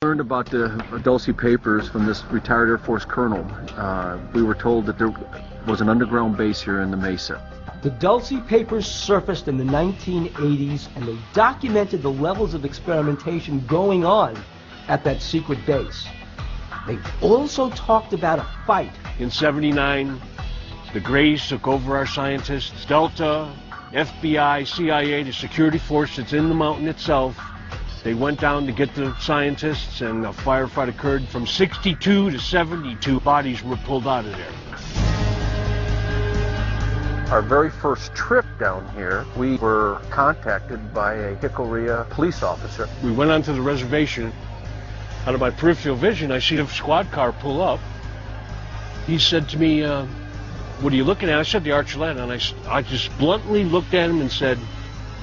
Learned about the Dulce papers from this retired Air Force colonel. We were told that there was an underground base here in the Mesa. The Dulce papers surfaced in the 1980s, and they documented the levels of experimentation going on at that secret base. They also talked about a fight. In '79, the Greys took over our scientists. Delta, FBI, CIA, the security force that's in the mountain itself. They went down to get the scientists, and a firefight occurred. From 62 to 72 bodies were pulled out of there. Our very first trip down here, we were contacted by a Jicarilla police officer. We went onto the reservation. Out of my peripheral vision, I see a squad car pull up. He said to me, "What are you looking at?" I said, "The Archuleta," and I just bluntly looked at him and said,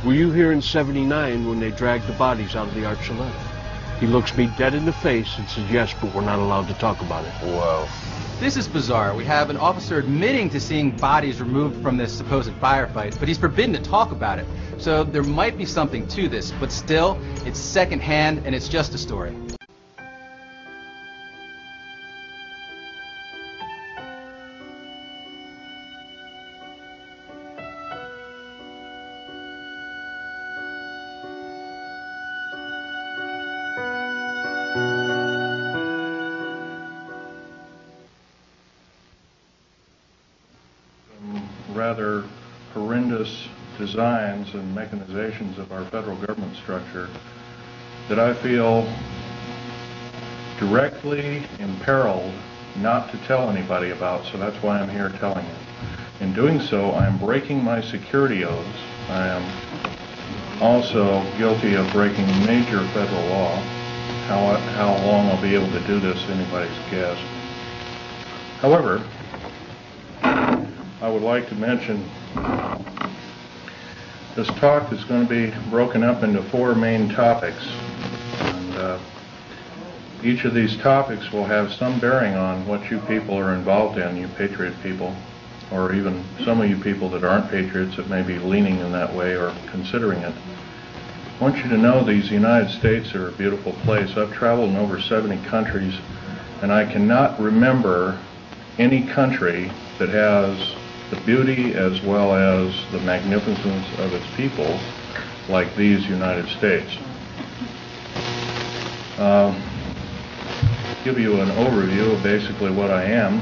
"Were you here in '79 when they dragged the bodies out of the Archuleta?" He looks me dead in the face and says, "Yes, but we're not allowed to talk about it." Whoa. This is bizarre. We have an officer admitting to seeing bodies removed from this supposed firefight, but he's forbidden to talk about it. So there might be something to this, but still, it's secondhand and it's just a story. Rather horrendous designs and mechanizations of our federal government structure that I feel directly imperiled not to tell anybody about, so that's why I'm here telling it. In doing so, I am breaking my security oaths. I am also guilty of breaking major federal law. How long I'll be able to do this, anybody's guess. However, I would like to mention this talk is going to be broken up into 4 main topics, and each of these topics will have some bearing on what you people are involved in, you patriot people, or even some of you people that aren't patriots that may be leaning in that way or considering it. I want you to know these United States are a beautiful place. I've traveled in over 70 countries, and I cannot remember any country that has the beauty as well as the magnificence of its people like these United States. Give you an overview of basically what I am.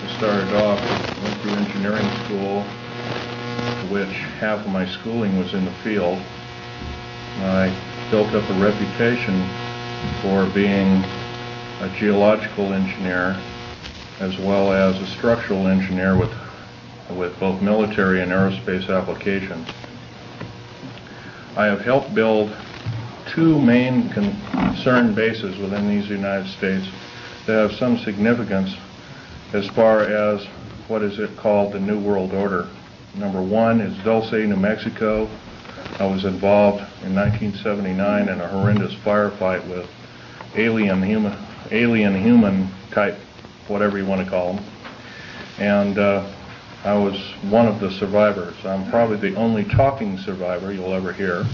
I started off, went through engineering school, which half of my schooling was in the field. I built up a reputation for being a geological engineer as well as a structural engineer with both military and aerospace applications. I have helped build 2 main concerned bases within these United States that have some significance as far as what is it called the New World Order. Number 1 is Dulce, New Mexico. I was involved in 1979 in a horrendous firefight with alien human type, whatever you want to call them, and I was one of the survivors. I'm probably the only talking survivor you'll ever hear.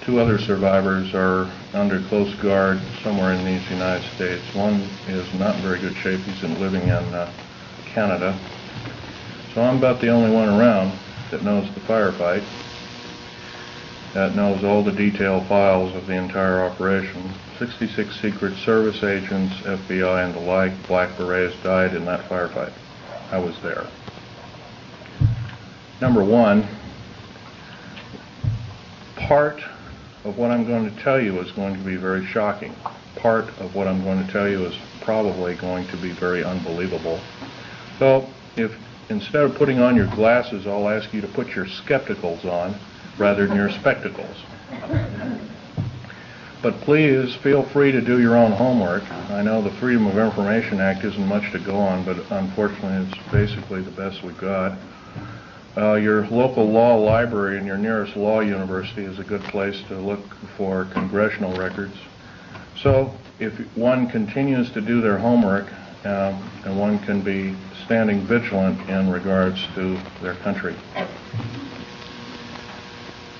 2 other survivors are under close guard somewhere in these United States. One is not in very good shape. He's living in Canada. So I'm about the only one around that knows the firefight, that knows all the detailed files of the entire operation. 66 Secret Service agents, FBI and the like, Black Berets died in that firefight. I was there. Number 1, part of what I'm going to tell you is going to be very shocking. Part of what I'm going to tell you is probably going to be very unbelievable. So if instead of putting on your glasses, I'll ask you to put your skepticals on rather than your spectacles. But please feel free to do your own homework. I know the Freedom of Information Act isn't much to go on, but unfortunately it's basically the best we've got. Your local law library and your nearest law university is a good place to look for congressional records. So if one continues to do their homework, and one can be standing vigilant in regards to their country.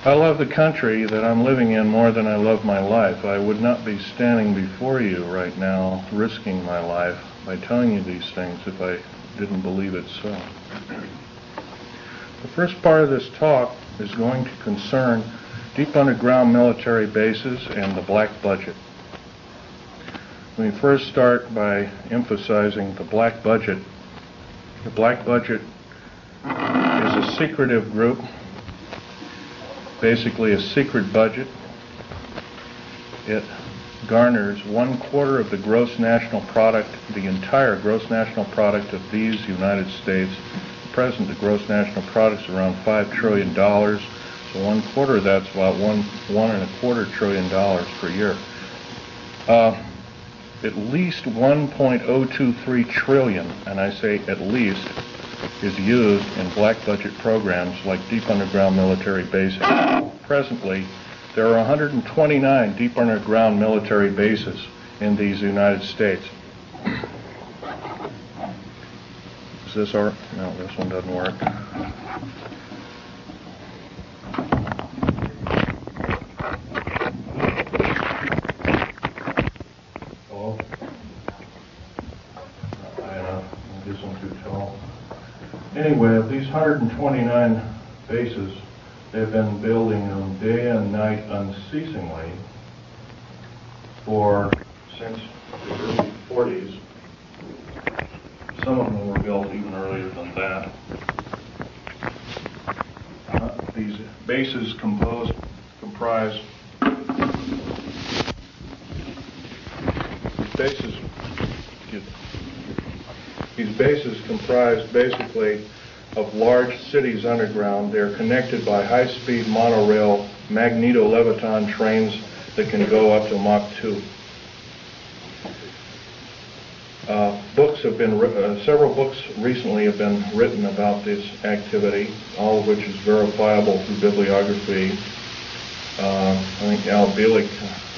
I love the country that I'm living in more than I love my life. I would not be standing before you right now risking my life by telling you these things if I didn't believe it so. The first part of this talk is going to concern deep underground military bases and the black budget. Let me first start by emphasizing the black budget. The black budget is a secretive group, basically a secret budget. It garners 1/4 of the gross national product, the entire gross national product of these United States. At present, the gross national product is around $5 trillion, so 1/4 of that's about $1.25 trillion per year. At least 1.023 trillion, and I say at least, is used in black budget programs like deep underground military bases. Presently, there are 129 deep underground military bases in these United States. Is this our? No, this one doesn't work. Oh, not high enough. This one's too tall. Anyway, of these 129 bases, they've been building them day and night unceasingly since the early 40s. Some of them were built even earlier than that. These bases comprise basically of large cities underground. They're connected by high-speed monorail magneto-leviton trains that can go up to Mach 2. Several books recently have been written about this activity, all of which is verifiable through bibliography. I think Al Bielek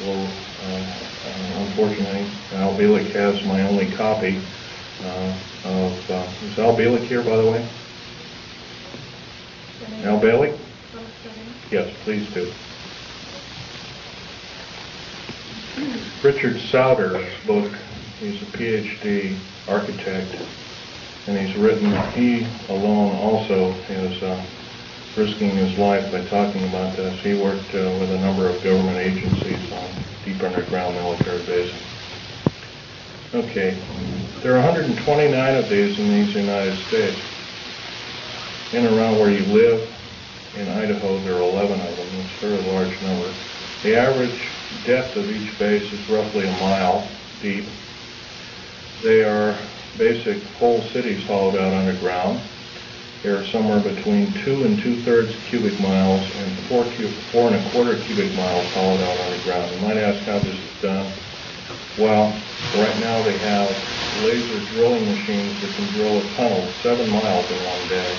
will, unfortunately, Al Bielek has my only copy is Al Bielek here, by the way? Al Bielek? Yes, please do. Richard Sauder's book, he's a PhD architect, and he alone also is risking his life by talking about this. He worked with a number of government agencies on deep underground military bases. Okay, there are 129 of these in these United States. In and around where you live, in Idaho, there are 11 of them. It's a very large number. The average depth of each base is roughly a mile deep. They are basic whole cities hollowed out underground. They are somewhere between 2 2/3 cubic miles and 4 1/4 cubic miles hollowed out underground. You might ask how this is done. Well, right now they have laser drilling machines that can drill a tunnel 7 miles in one day.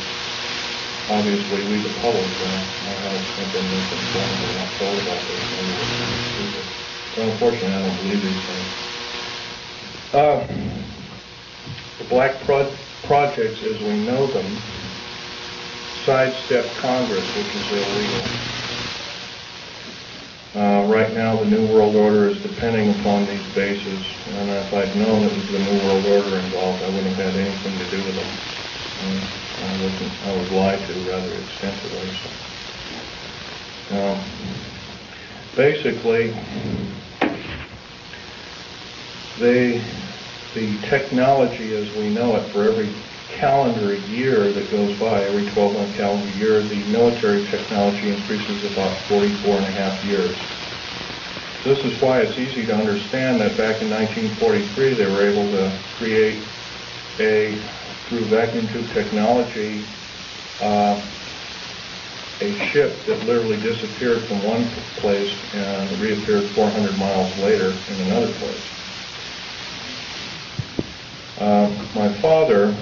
Obviously, we the public have been misinformed. We're not told about this. So unfortunately, I don't believe these things. The black projects, as we know them, sidestep Congress, which is illegal. Right now, the New World Order is depending upon these bases, and if I'd known it was the New World Order involved, I wouldn't have had anything to do with them. I was lied to rather extensively. So. Basically, the technology as we know it for every calendar year that goes by, every 12-month calendar year, the military technology increases about 44.5 years. This is why it's easy to understand that back in 1943 they were able to create through vacuum tube technology, a ship that literally disappeared from one place and reappeared 400 miles later in another place. My father,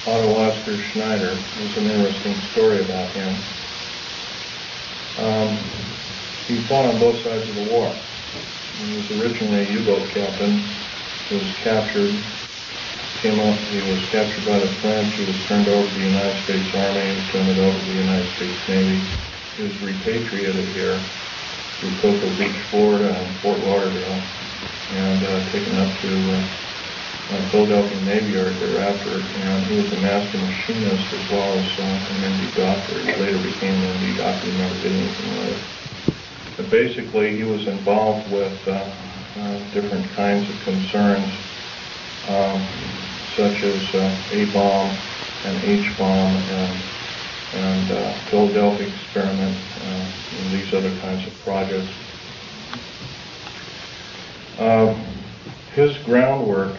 Otto Oscar Schneider, there's an interesting story about him. He fought on both sides of the war. He was originally a U-boat captain who was captured He was captured by the French. He was turned over to the United States Army. He was turned over to the United States Navy. He was repatriated here to Cocoa Beach, Florida, and Fort Lauderdale, and taken up to Philadelphia Navy Yard thereafter. And he was a master machinist as well as an MD doctor. He later became an MD doctor. He never did anything with it. But basically, he was involved with different kinds of concerns, such as A-bomb and H-bomb and Philadelphia experiment and these other kinds of projects. His groundwork,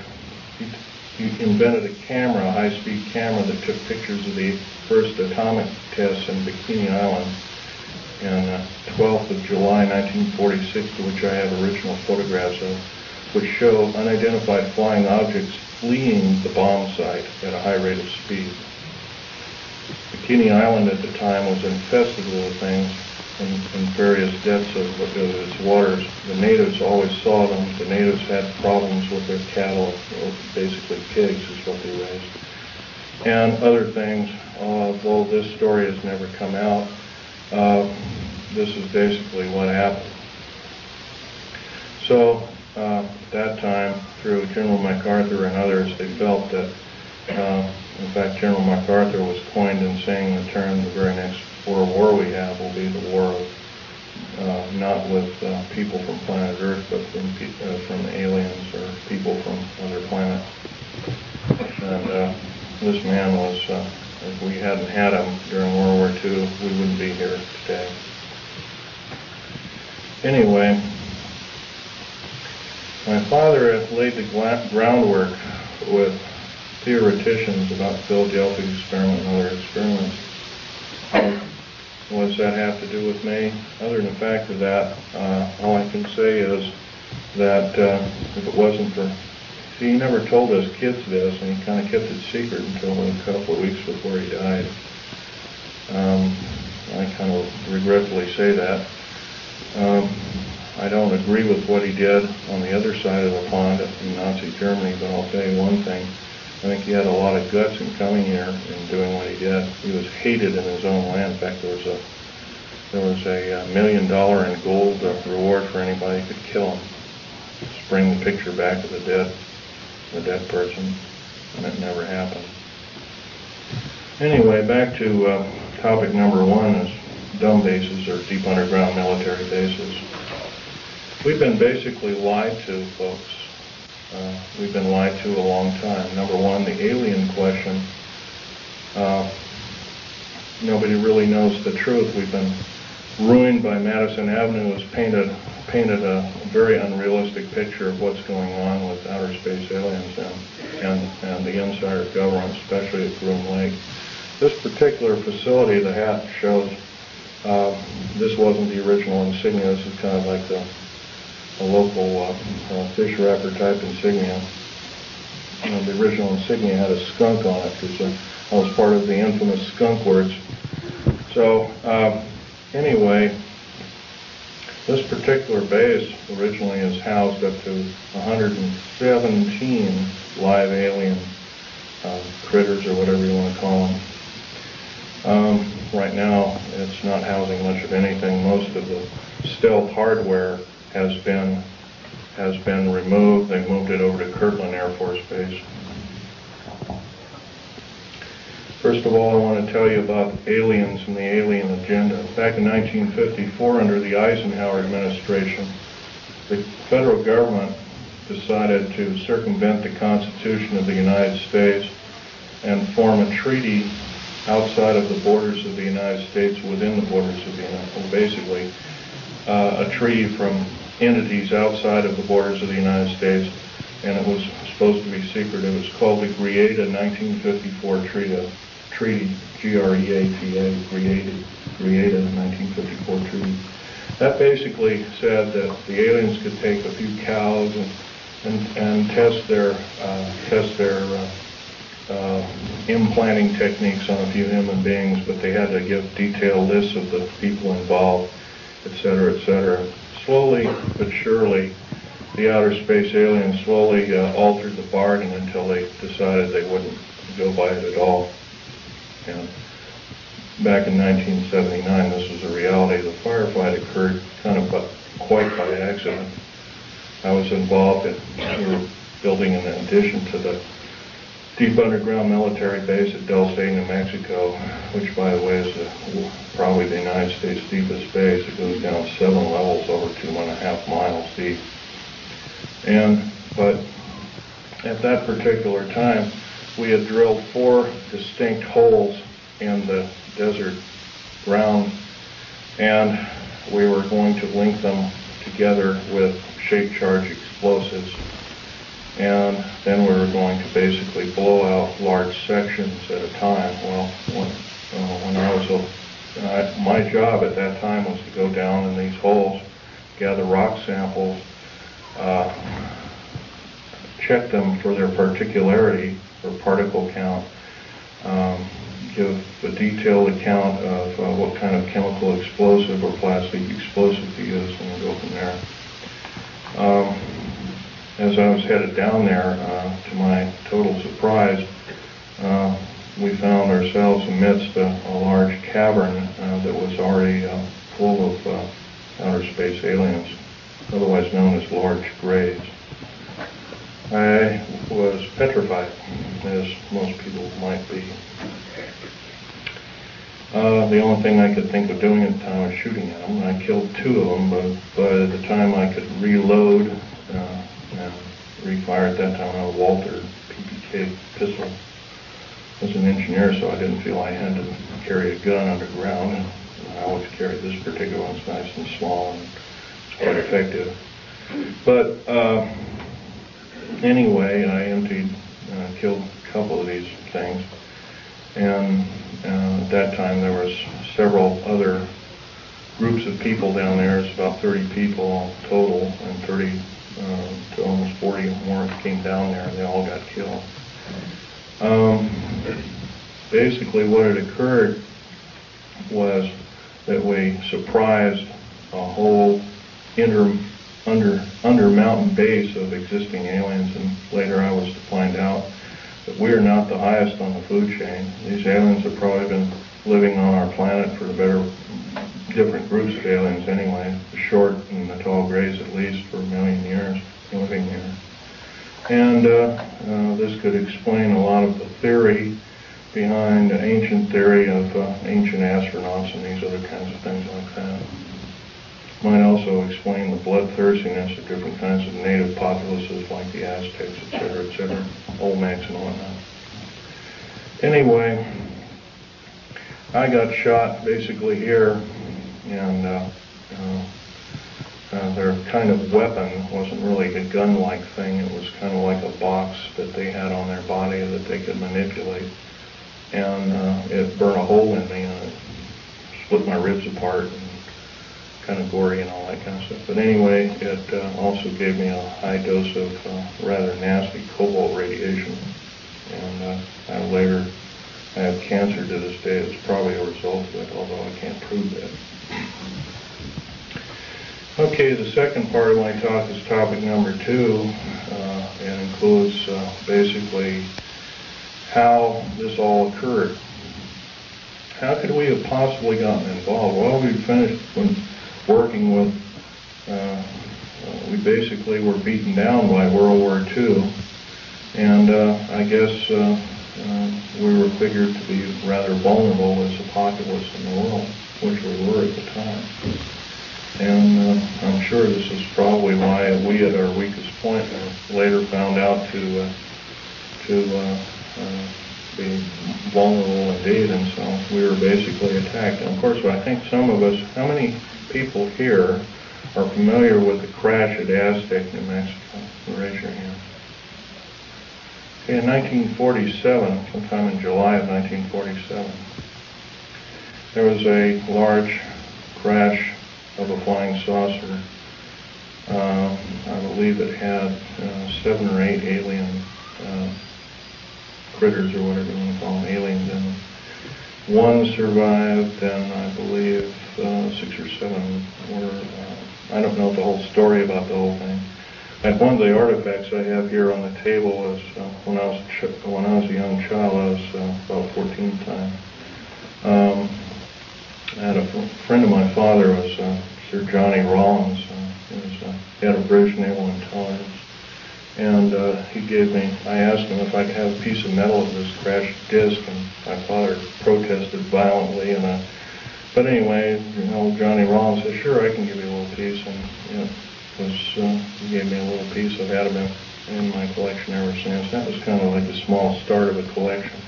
he invented a camera, a high-speed camera that took pictures of the first atomic tests in Bikini Island on 12th of July 1946, to which I have original photographs of, which show unidentified flying objects fleeing the bomb site at a high rate of speed. Bikini Island at the time was infested with things in various depths of its waters. The natives always saw them. The natives had problems with their cattle, basically pigs is what they raised, and other things. Although this story has never come out, this is basically what happened. So at that time, through General MacArthur and others, they felt that, in fact, General MacArthur was coined in saying the term, the very next World War we have will be the war of, not with people from planet Earth, but from aliens or people from other planets. And this man was, if we hadn't had him during World War II, we wouldn't be here today. Anyway, my father had laid the groundwork with theoreticians about the Philadelphia experiment and other experiments. What does that have to do with me? Other than the fact of that, all I can say is that if it wasn't for, see, he never told us kids this, and he kind of kept it secret until a couple of weeks before he died. I kind of regretfully say that. I don't agree with what he did on the other side of the pond in Nazi Germany, but I'll tell you one thing. I think he had a lot of guts in coming here and doing what he did. He was hated in his own land. In fact, there was a $1 million in gold reward for anybody who could kill him. Just bring the picture back of the dead person, and it never happened. Anyway, back to topic number one is dumb bases or deep underground military bases. We've been basically lied to, folks. We've been lied to a long time. Number one, the alien question. Nobody really knows the truth. We've been ruined by Madison Avenue has painted a very unrealistic picture of what's going on with outer space aliens and the inside of government, especially at Groom Lake. This particular facility, the hat shows, this wasn't the original insignia. This is kind of like a local fish wrapper type insignia. The original insignia had a skunk on it because I was part of the infamous skunk words. So anyway, this particular base originally is housed up to 117 live alien critters, or whatever you want to call them. Right now, it's not housing much of anything. Most of the stealth hardware has been removed. They moved it over to Kirtland Air Force Base. First of all, I want to tell you about aliens and the alien agenda. Back in 1954, under the Eisenhower administration, the federal government decided to circumvent the Constitution of the United States and form a treaty outside of the borders of the United States, within the borders of the United States, basically a treaty from entities outside of the borders of the United States, and it was supposed to be secret. It was called the Greada 1954 Treaty, G-R-E-A-T-A, Greada 1954 Treaty. That basically said that the aliens could take a few cows and test their implanting techniques on a few human beings, but they had to give detailed lists of the people involved, etc., etc. Slowly but surely, the outer space aliens slowly altered the bargain until they decided they wouldn't go by it at all. And back in 1979, this was a reality. The firefight occurred kind of quite by accident. I was involved in, we were building an addition to the deep underground military base at Dulce, New Mexico, which, by the way, is probably the United States' deepest base. It goes down 7 levels over 2.5 miles deep. But at that particular time, we had drilled 4 distinct holes in the desert ground, and we were going to link them together with shape charge explosives. And then we were going to basically blow out large sections at a time. Well, when I was my job at that time was to go down in these holes, gather rock samples, check them for their particularity or particle count, give a detailed account of what kind of chemical explosive or plastic explosive to use, and we'll go from there. As I was headed down there, to my total surprise, we found ourselves amidst a large cavern that was already full of outer space aliens, otherwise known as large graves. I was petrified, as most people might be. The only thing I could think of doing at the time was shooting at them. I killed 2 of them, but by the time I could reload and refire at that time, I had a Walter PPK pistol. I was an engineer, so I didn't feel I had to carry a gun underground. And I always carried this particular one. It's nice and small, and it's quite effective. But anyway, I killed a couple of these things. And at that time, there was several other groups of people down there. It's about 30 people total, and 30 to almost 40 more came down there, and they all got killed. Basically, what had occurred was that we surprised a whole under mountain base of existing aliens, and later I was to find out that we are not the highest on the food chain. These aliens have probably been living on our planet for different groups of aliens anyway, the short and the tall grays at least, for 1 million years living here. And this could explain a lot of the theory behind the ancient theory of ancient astronauts and these other kinds of things like that. Might also explain the bloodthirstiness of different kinds of native populaces like the Aztecs, etc., Olmecs and whatnot. Anyway, I got shot basically here, and their kind of weapon wasn't really a gun-like thing. It was kind of like a box that they had on their body that they could manipulate. And it burned a hole in me, and it split my ribs apart, and kind of gory and all that kind of stuff. But anyway, it also gave me a high dose of rather nasty cobalt radiation. And I have cancer to this day. It's probably a result of it, although I can't prove that. Okay, the second part of my talk is topic number 2, and includes basically how this all occurred. How could we have possibly gotten involved? Well, we finished working with, we basically were beaten down by World War II, and I guess we were figured to be rather vulnerable as a populace in the world, which we were at the time. And I'm sure this is probably why we, at our weakest point, later found out to be vulnerable indeed, and so we were basically attacked. And of course, I think some of us, how many people here are familiar with the crash at Aztec, New Mexico? Raise your hand. Okay, in 1947, sometime in July of 1947, there was a large crash of a flying saucer. I believe it had 7 or 8 alien critters, or whatever you want to call them, aliens in them. 1 survived, and I believe 6 or 7 were, I don't know the whole story about the whole thing. like one of the artifacts I have here on the table is when I was a young child. I was about 14 at the time. I had a friend of my father was Sir Johnny Rawlins. He was head of British Naval Intelligence. And he gave me, I asked him if I could have a piece of metal of this crashed disc, and my father protested violently. But anyway, Johnny Rollins said, sure, I can give you a little piece. And he gave me a little piece. I've had them in my collection ever since. That was kind of like the small start of a collection.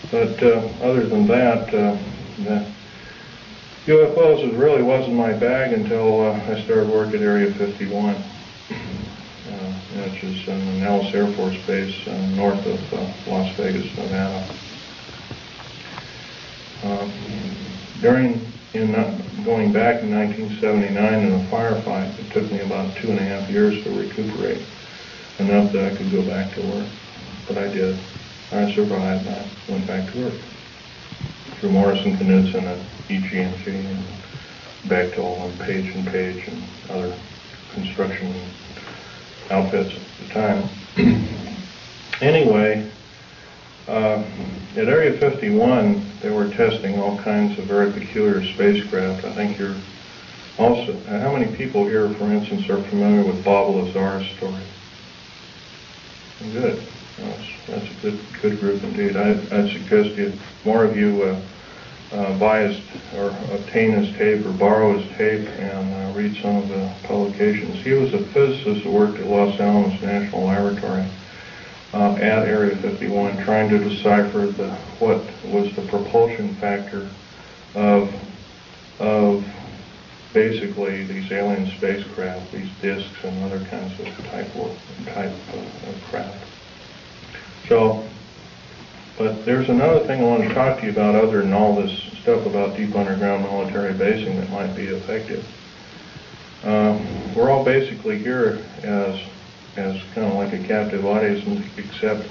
But other than that, the UFOs really wasn't my bag until I started work at Area 51. Which is in the Nellis Air Force Base north of Las Vegas, Nevada. Going back in 1979 in a firefight, it took me about 2.5 years to recuperate, enough that I could go back to work. But I did. I survived. I went back to work through Morrison Knudsen and EG&G and Bechtel and Page and Page and other construction outfits at the time. Anyway, at Area 51, they were testing all kinds of very peculiar spacecraft. I think you're also, how many people here, for instance, are familiar with Bob Lazar's story? Good. That's a good group indeed. I'd suggest more of you buy his, or obtain his tape or borrow his tape and read some of the publications. He was a physicist who worked at Los Alamos National Laboratory at Area 51 trying to decipher what was the propulsion factor of basically these alien spacecraft, these discs and other kinds of type of craft. So, but there's another thing I want to talk to you about other than all this stuff about deep underground military basing that might be effective. We're all basically here as kind of like a captive audience, except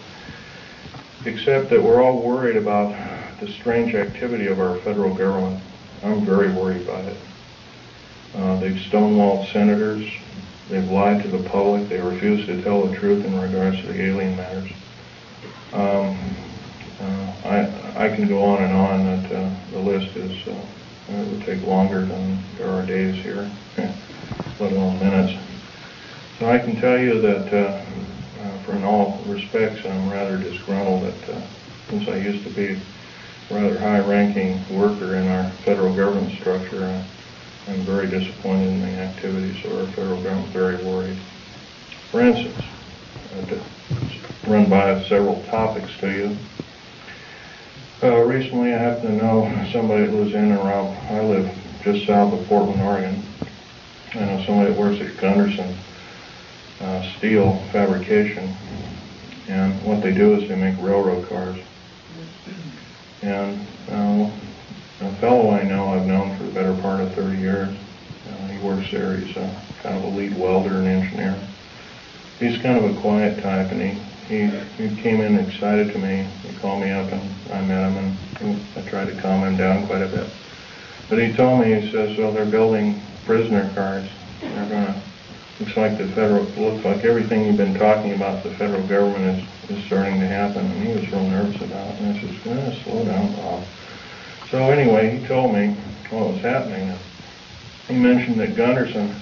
that we're all worried about the strange activity of our federal government. I'm very worried about it. They've stonewalled senators. They've lied to the public. They refuse to tell the truth in regards to the alien matters. I can go on and on. That the list is it would take longer than there are days here, let alone minutes. So I can tell you that, for in all respects, I'm rather disgruntled that since I used to be a rather high-ranking worker in our federal government structure, I'm very disappointed in the activities of our federal government. Very worried. For instance, to run by several topics to you. Recently, I happen to know somebody that lives in and around. I live just south of Portland, Oregon. I know somebody that works at Gunderson Steel Fabrication, and what they do is they make railroad cars. And a fellow I know, I've known for the better part of 30 years. He works there. He's kind of a lead welder and engineer. He's kind of a quiet type, and he came in excited to me. He called me up, and I met him, and I tried to calm him down quite a bit. But he told me, he says, well, they're building prisoner cars. They're going to, looks like everything you've been talking about the federal government is starting to happen. And he was real nervous about it. And I said, slow down, Bob. So anyway, he told me what was happening. He mentioned that Gunderson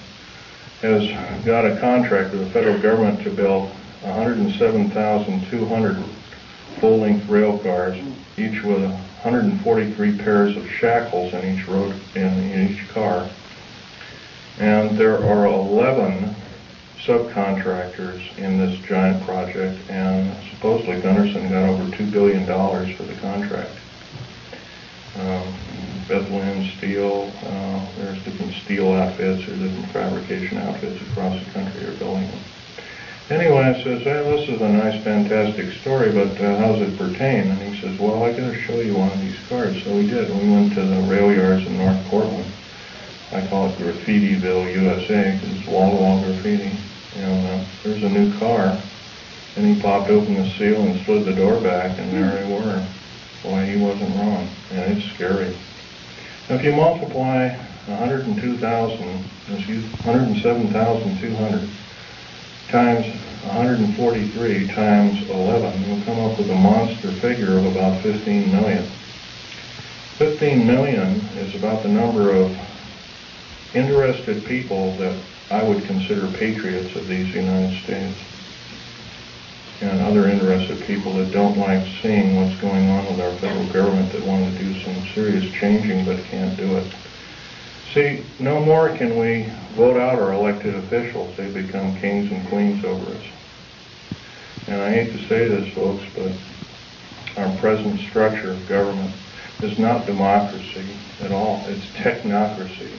has got a contract with the federal government to build 107,200 full-length rail cars, each with 143 pairs of shackles in each car. And there are 11 subcontractors in this giant project, and supposedly Gunderson got over $2 billion for the contract. Bethlehem Steel, there's different steel outfits or different fabrication outfits across the country are building them. Anyway, I says, hey, this is a nice, fantastic story, but how does it pertain? And he says, well, I got to show you one of these cars. So we did. We went to the rail yards in North Portland. I call it Graffitiville, USA, because it's wall-to-wall graffiti. And there's a new car, and he popped open the seal and slid the door back, and there they were. Boy, he wasn't wrong. And it's scary. Now, if you multiply 107,200 times 143 times 11, you'll come up with a monster figure of about 15 million. 15 million is about the number of interested people that I would consider patriots of these United States, and other interested people that don't like seeing what's going on with our federal government, that want to do some serious changing but can't do it. See, no more can we vote out our elected officials. They become kings and queens over us. And I hate to say this, folks, but our present structure of government is not democracy at all. It's technocracy.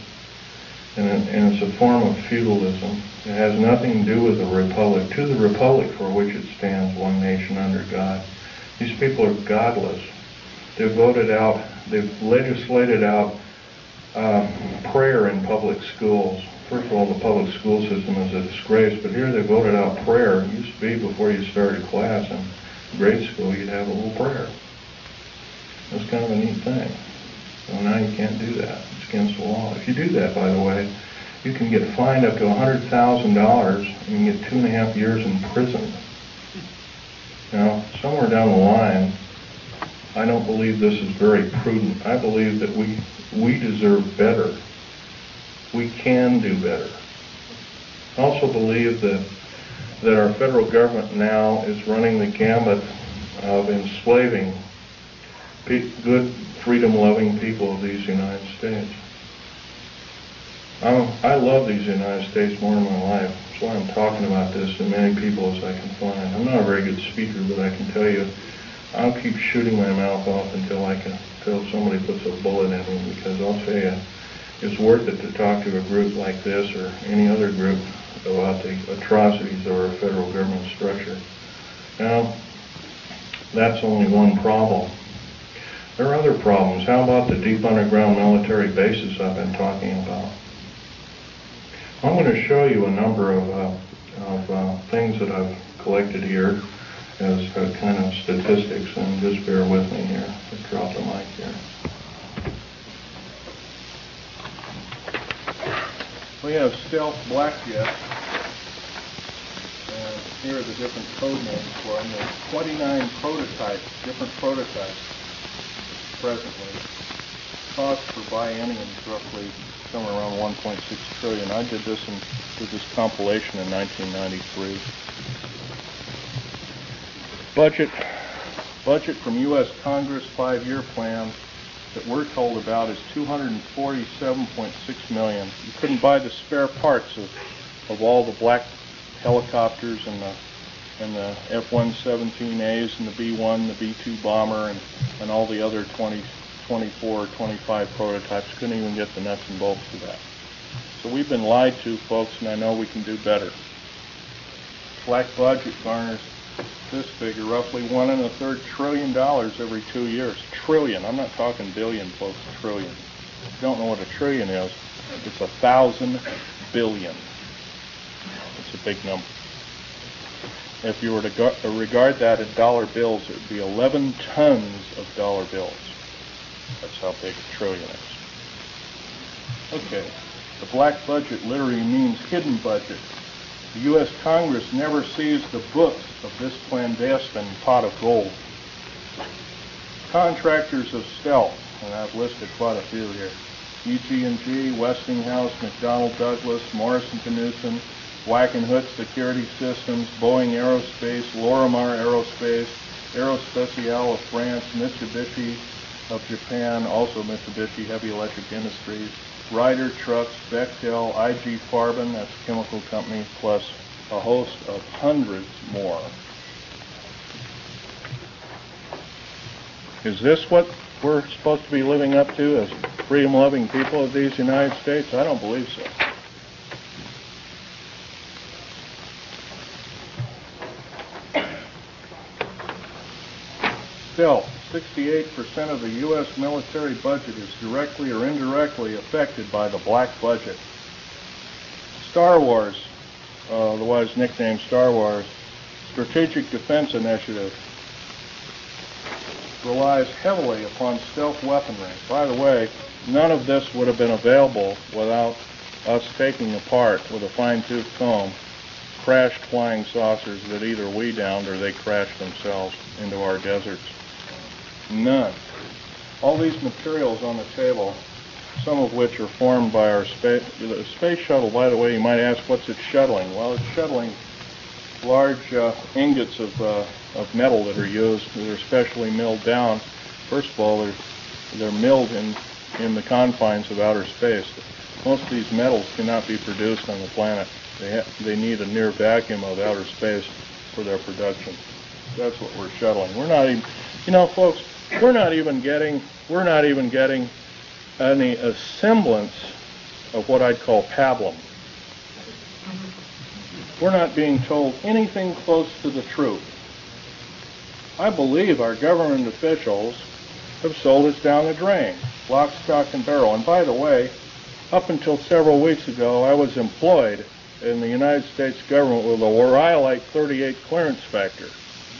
And it's a form of feudalism. It has nothing to do with the republic. To the republic for which it stands, one nation under God. These people are godless. They've voted out, they've legislated out prayer in public schools. First of all, the public school system is a disgrace, but here they voted out prayer. It used to be before you started class in grade school, you'd have a little prayer. That's kind of a neat thing. Well, now you can't do that. It's against the law. If you do that, by the way, you can get fined up to $100,000 and you can get 2.5 years in prison. Now, somewhere down the line, I don't believe this is very prudent. I believe that we deserve better. We can do better. I also believe that our federal government now is running the gambit of enslaving good, freedom-loving people of these United States. I love these United States more in my life. That's why I'm talking about this to many people as I can find. I'm not a very good speaker, but I can tell you, I'll keep shooting my mouth off until somebody puts a bullet in me, because I'll tell you, it's worth it to talk to a group like this or any other group about the atrocities of our federal government structure. Now, that's only one problem. There are other problems. How about the deep underground military bases I've been talking about? I'm going to show you a number of things that I've collected here as kind of statistics, and just bear with me here. I'll drop the mic here. We have stealth black jets, and here are the different code names for them. There's 29 prototypes, different prototypes presently. Cost per biennium is roughly somewhere around 1.6 trillion. I did this compilation in 1993. Budget from U.S. Congress 5-year plan that we're told about is $247.6 million. You couldn't buy the spare parts of all the black helicopters and the F-117As and the B-1, the B-2 bomber, and all the other 24 or 25 prototypes. Couldn't even get the nuts and bolts for that. So we've been lied to, folks, and I know we can do better. Black budget garners this figure, roughly $1.25 trillion every 2 years. Trillion. I'm not talking billion, folks. Trillion. If you don't know what a trillion is, it's 1,000 billion. It's a big number. If you were to regard that in dollar bills, it would be 11 tons of dollar bills. That's how big a trillion is. Okay. The black budget literally means hidden budget. The U.S. Congress never sees the books of this clandestine pot of gold. Contractors of stealth, and I've listed quite a few here. EG&G, Westinghouse, McDonnell Douglas, Morrison Knudsen, Wackenhut Security Systems, Boeing Aerospace, Lorimar Aerospace, Aerospatiale of France, Mitsubishi of Japan, also Mitsubishi Heavy Electric Industries, Ryder Trucks, Bechtel, IG Farben, that's a chemical company, plus a host of hundreds more. Is this what we're supposed to be living up to as freedom-loving people of these United States? I don't believe so. Still, 68% of the U.S. military budget is directly or indirectly affected by the black budget. Star Wars, otherwise nicknamed Star Wars, Strategic Defense Initiative, relies heavily upon stealth weaponry. By the way, none of this would have been available without us taking apart with a fine-tooth comb crashed flying saucers that either we downed or they crashed themselves into our deserts? None. All these materials on the table, some of which are formed by our space shuttle, by the way, you might ask, what's it shuttling? Well, it's shuttling large ingots of metal that are used, that are specially milled down. First of all, they're milled in the confines of outer space. Most of these metals cannot be produced on the planet. They need a near vacuum of outer space for their production. That's what we're shuttling. We're not even, folks, we're not even getting any semblance of what I'd call pablum. We're not being told anything close to the truth. I believe our government officials have sold us down the drain, lock, stock, and barrel. And by the way, up until several weeks ago, I was employed in the United States government with a Rhyolite 38 clearance factor,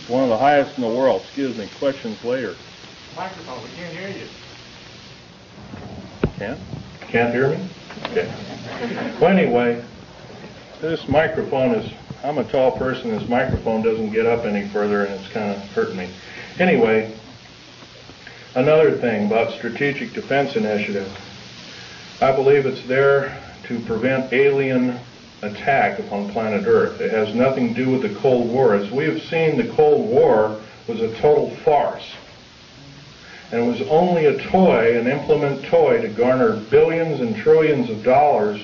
one of the highest in the world. Excuse me, questions later. Microphone, we can't hear you. Can't hear me? Okay. Well, anyway, this microphone is, I'm a tall person, this microphone doesn't get up any further and it's kind of hurting me. Anyway, another thing about Strategic Defense Initiative. I believe it's there to prevent alien attack upon planet Earth. It has nothing to do with the Cold War. As we have seen, the Cold War was a total farce. And it was only a toy, an implement toy, to garner billions and trillions of dollars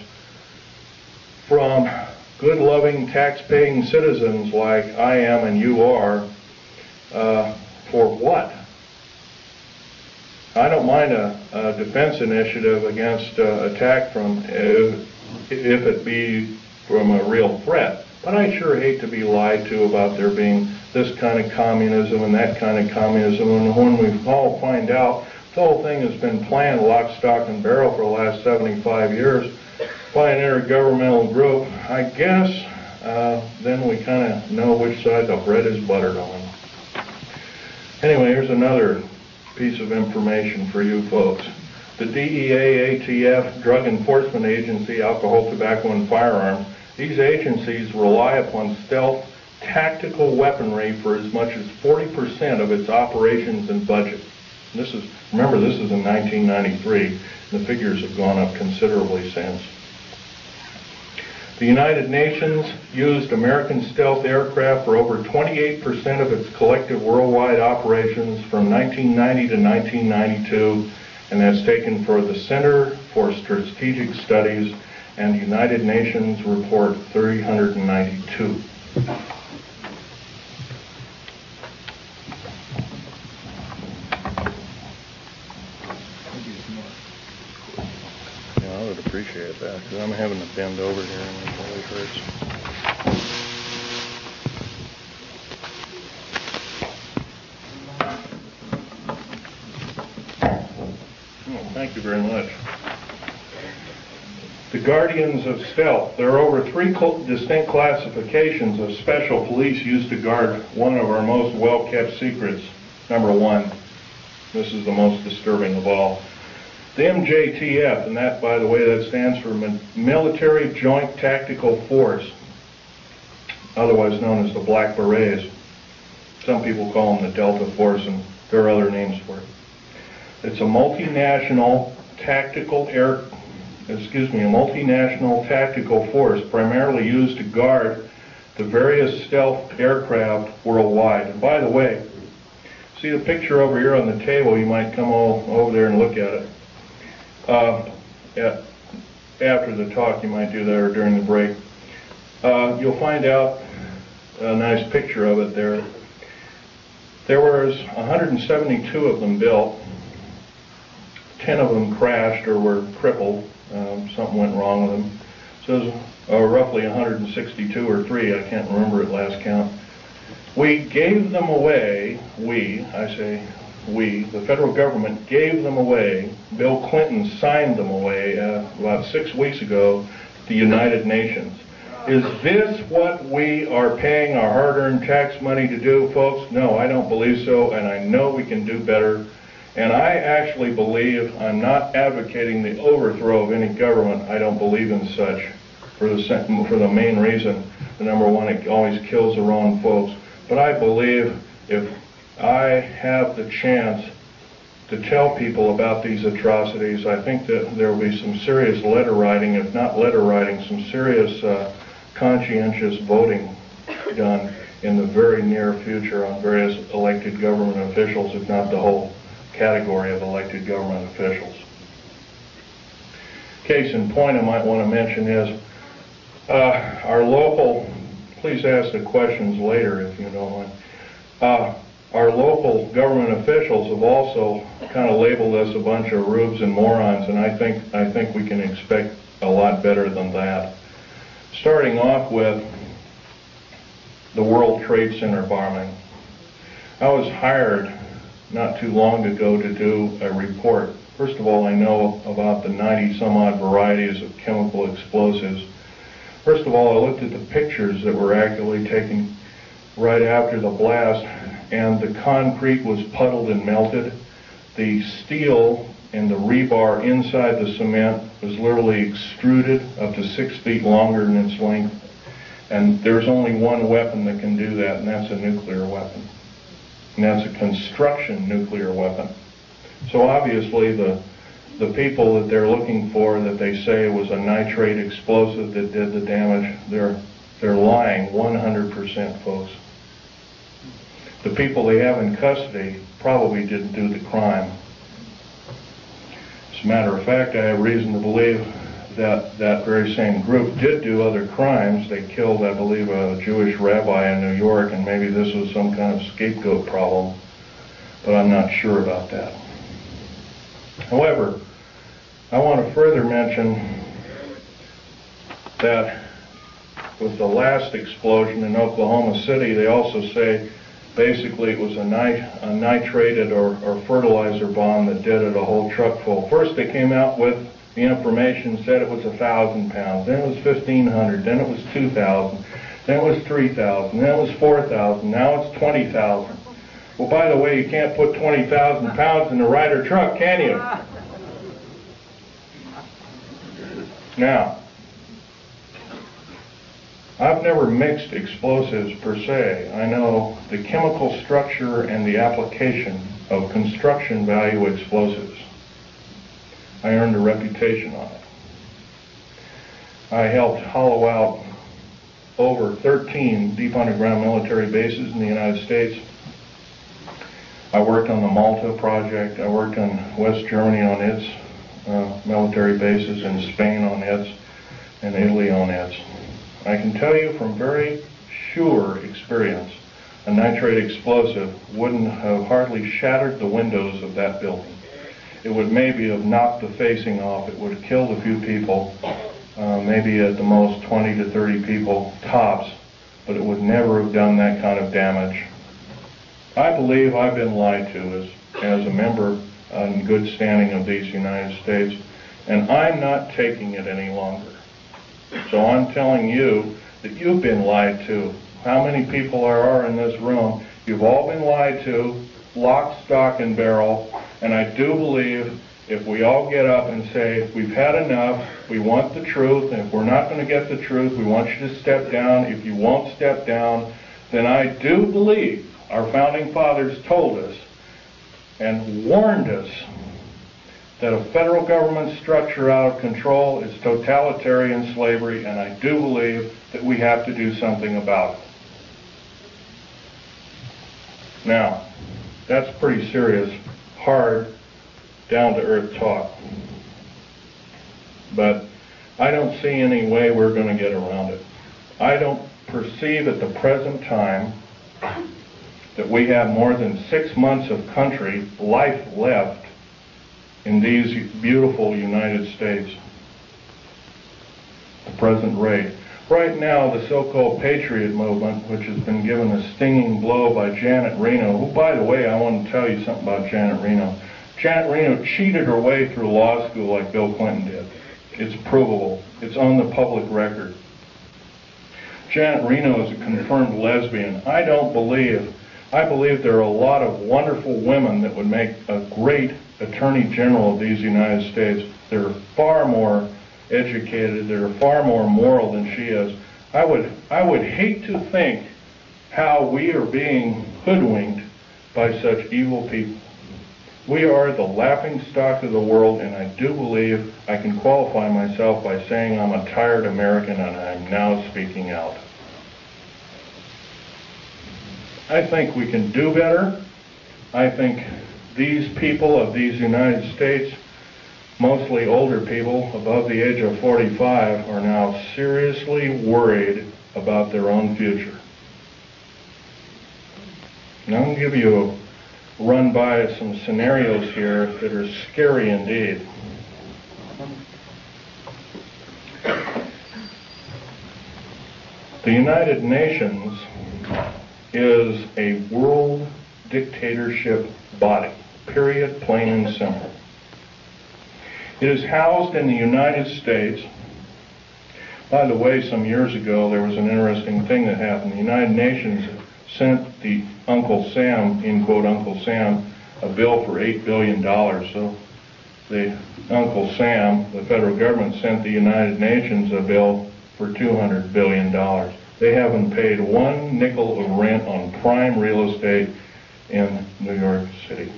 from good, loving, tax-paying citizens like I am and you are. For what? I don't mind a defense initiative against attack from, if it be from a real threat. But I sure hate to be lied to about there being this kind of communism and that kind of communism. And when we all find out the whole thing has been planned lock, stock, and barrel for the last 75 years by an intergovernmental group, I guess then we kind of know which side the bread is buttered on. Anyway, here's another piece of information for you folks. The DEA, ATF, Drug Enforcement Agency, Alcohol, Tobacco, and Firearms, these agencies rely upon stealth tactical weaponry for as much as 40% of its operations and budget. And remember, this is in 1993. The figures have gone up considerably since. The United Nations used American stealth aircraft for over 28% of its collective worldwide operations from 1990 to 1992, and that's taken for the Center for Strategic Studies and United Nations Report 392. Yeah, I would appreciate that, because I'm having to bend over here and it always hurts. Oh, thank you very much. The Guardians of Stealth. There are over 3 distinct classifications of special police used to guard one of our most well-kept secrets. Number 1, this is the most disturbing of all. The MJTF, and that, by the way, that stands for Military Joint Tactical Force, otherwise known as the Black Berets. Some people call them the Delta Force, and there are other names for it. It's a multinational tactical force primarily used to guard the various stealth aircraft worldwide. And by the way, see the picture over here on the table? You might come over there and look at it. After the talk, you might do that, or during the break. You'll find out a nice picture of it there. There was 172 of them built. 10 of them crashed or were crippled. Something went wrong with them. So there's roughly 162 or 3. I can't remember at last count. We gave them away. The federal government gave them away. Bill Clinton signed them away about 6 weeks ago to the United Nations. Is this what we are paying our hard-earned tax money to do, folks? No, I don't believe so, and I know we can do better. And I actually believe, I'm not advocating the overthrow of any government. I don't believe in such, for the main reason. the number one, it always kills the wrong folks. But I believe if I have the chance to tell people about these atrocities, I think that there will be some serious letter writing, if not letter writing, some serious conscientious voting done in the very near future on various elected government officials, if not the whole category of elected government officials. Case in point I might want to mention is our local, please ask the questions later if you don't mind. Our local government officials have also kind of labeled us a bunch of rubes and morons, and I think we can expect a lot better than that. Starting off with the World Trade Center bombing. I was hired not too long ago to do a report. First of all, I know about the 90 some odd varieties of chemical explosives. First of all, I looked at the pictures that were actually taken right after the blast, and the concrete was puddled and melted. The steel and the rebar inside the cement was literally extruded up to 6 feet longer than its length. And there's only one weapon that can do that, and that's a nuclear weapon. And that's a construction nuclear weapon. So obviously the people that they're looking for, that they say was a nitrate explosive that did the damage, they're lying 100%, folks. The people they have in custody probably didn't do the crime. As a matter of fact, I have reason to believe that that very same group did do other crimes. They killed, I believe, a Jewish rabbi in New York, and maybe this was some kind of scapegoat problem, but I'm not sure about that. However, I want to further mention that with the last explosion in Oklahoma City, they also say basically it was a nitrated or fertilizer bomb that did it, a whole truck full. First they came out with the information, said it was 1,000 pounds, then it was 1,500, then it was 2,000, then it was 3,000, then it was 4,000, now it's 20,000. Well, by the way, you can't put 20,000 pounds in a Ryder truck, can you? Now, I've never mixed explosives per se. I know the chemical structure and the application of construction value explosives. I earned a reputation on it. I helped hollow out over 13 deep underground military bases in the United States. I worked on the Malta project. I worked on West Germany on its military bases, and Spain on its, and Italy on its. I can tell you from very sure experience, a nitrate explosive wouldn't have hardly shattered the windows of that building. It would maybe have knocked the facing off. It would have killed a few people, maybe at the most 20 to 30 people tops, but it would never have done that kind of damage. I believe I've been lied to as a member in good standing of these United States, and I'm not taking it any longer. So I'm telling you that you've been lied to. How many people there are in this room? You've all been lied to, lock, stock, and barrel. And I do believe if we all get up and say, we've had enough, we want the truth, and if we're not going to get the truth, we want you to step down. If you won't step down, then I do believe our founding fathers told us and warned us that a federal government structure out of control is totalitarian slavery, and I do believe that we have to do something about it. Now, that's pretty serious, hard, down-to-earth talk. But I don't see any way we're going to get around it. I don't perceive at the present time that we have more than 6 months of country life left in these beautiful United States. The present rate. Right now, the so-called Patriot movement, which has been given a stinging blow by Janet Reno, who, by the way, I want to tell you something about Janet Reno. Janet Reno cheated her way through law school like Bill Clinton did. It's provable. It's on the public record. Janet Reno is a confirmed lesbian. I believe there are a lot of wonderful women that would make a great Attorney General of these United States. They're far more educated, they're far more moral than she is. I would hate to think how we are being hoodwinked by such evil people. We are the laughingstock of the world, and I do believe I can qualify myself by saying I'm a tired American, and I'm now speaking out. I think we can do better. I think these people of these United States, mostly older people above the age of 45, are now seriously worried about their own future. And I'm going to give you a run by some scenarios here that are scary indeed. The United Nations is a world dictatorship body, period, plain and simple. It is housed in the United States. By the way, some years ago there was an interesting thing that happened. The United Nations sent the Uncle Sam, in quote Uncle Sam, a bill for $8 billion. So the Uncle Sam, the federal government, sent the United Nations a bill for $200 billion. They haven't paid one nickel of rent on prime real estate in New York City.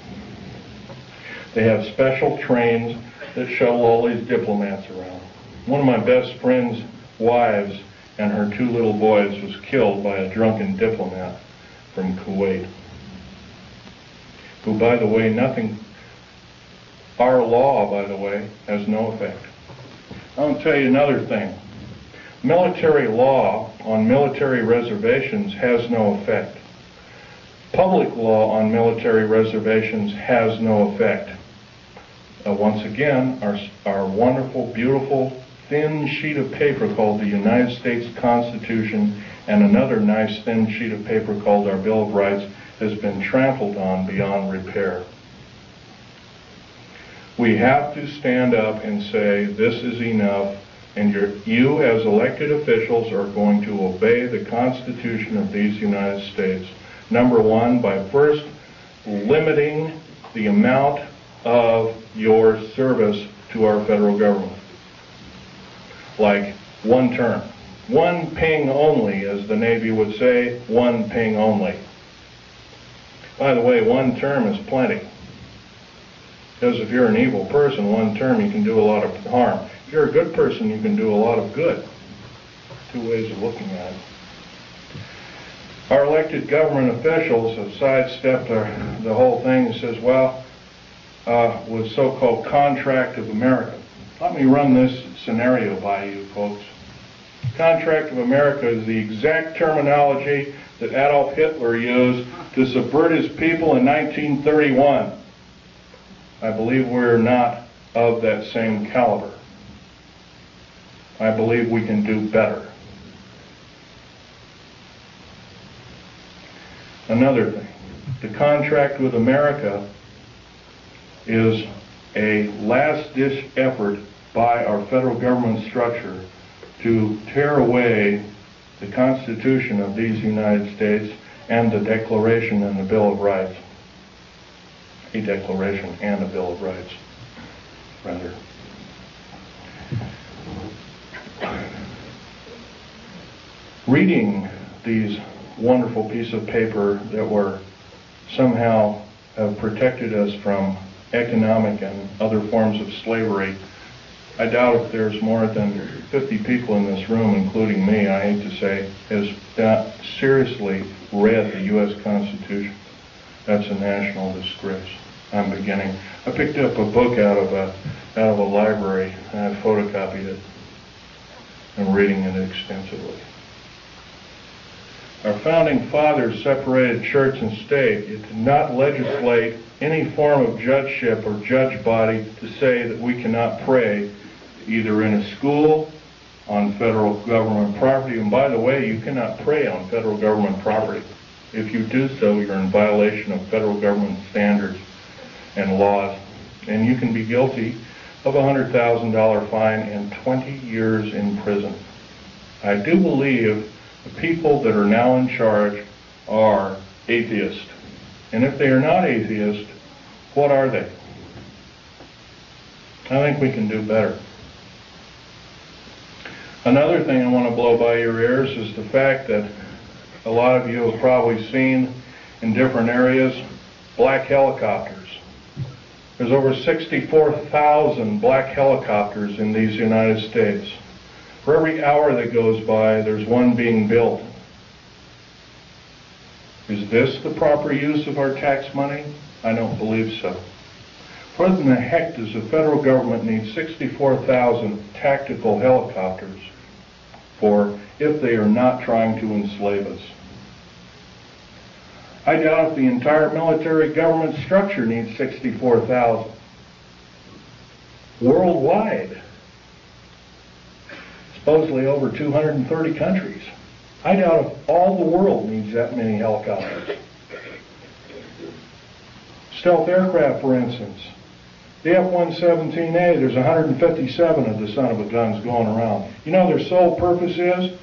They have special trains that shuttle all these diplomats around. One of my best friend's wives and her 2 little boys was killed by a drunken diplomat from Kuwait, who, by the way, our law, by the way, has no effect. I'll tell you another thing. Military law on military reservations has no effect. Public law on military reservations has no effect. Once again, our wonderful, beautiful, thin sheet of paper called the United States Constitution and another nice thin sheet of paper called our Bill of Rights has been trampled on beyond repair. We have to stand up and say, this is enough, and you as elected officials are going to obey the Constitution of these United States. Number one, by first limiting the amount of your service to our federal government. Like 1 term. 1 ping only, as the Navy would say, 1 ping only. By the way, 1 term is plenty. Because if you're an evil person, 1 term you can do a lot of harm. If you're a good person, you can do a lot of good. 2 ways of looking at it. Our elected government officials have sidestepped the whole thing and says, well, with so-called Contract of America. Let me run this scenario by you, folks. Contract of America is the exact terminology that Adolf Hitler used to subvert his people in 1931. I believe we're not of that same caliber. I believe we can do better. Another thing, the contract with America is a last-ditch effort by our federal government structure to tear away the Constitution of these United States and the Declaration and the Bill of Rights. A Declaration and a Bill of Rights, rather. Reading these wonderful piece of paper that were somehow have protected us from economic and other forms of slavery. I doubt if there's more than 50 people in this room, including me, I hate to say, has not seriously read the U.S. Constitution. That's a national disgrace. I'm beginning. I picked up a book out of a library and I photocopied it. I'm reading it extensively. Our founding fathers separated church and state. It did not legislate any form of judgeship or judge body to say that we cannot pray either in a school, on federal government property. And by the way, you cannot pray on federal government property. If you do so, you're in violation of federal government standards and laws. And you can be guilty of a $100,000 fine and 20 years in prison. I do believe the people that are now in charge are atheists. And if they are not atheists, what are they? I think we can do better. Another thing I want to blow by your ears is the fact that a lot of you have probably seen in different areas black helicopters. There's over 64,000 black helicopters in these United States. For every hour that goes by, there's one being built. Is this the proper use of our tax money? I don't believe so. What in the heck does the federal government need 64,000 tactical helicopters for if they are not trying to enslave us? I doubt if the entire military government structure needs 64,000. Worldwide, supposedly over 230 countries. I doubt if all the world needs that many helicopters. Stealth aircraft, for instance. The F-117A, there's 157 of the son of a guns going around. You know their sole purpose is?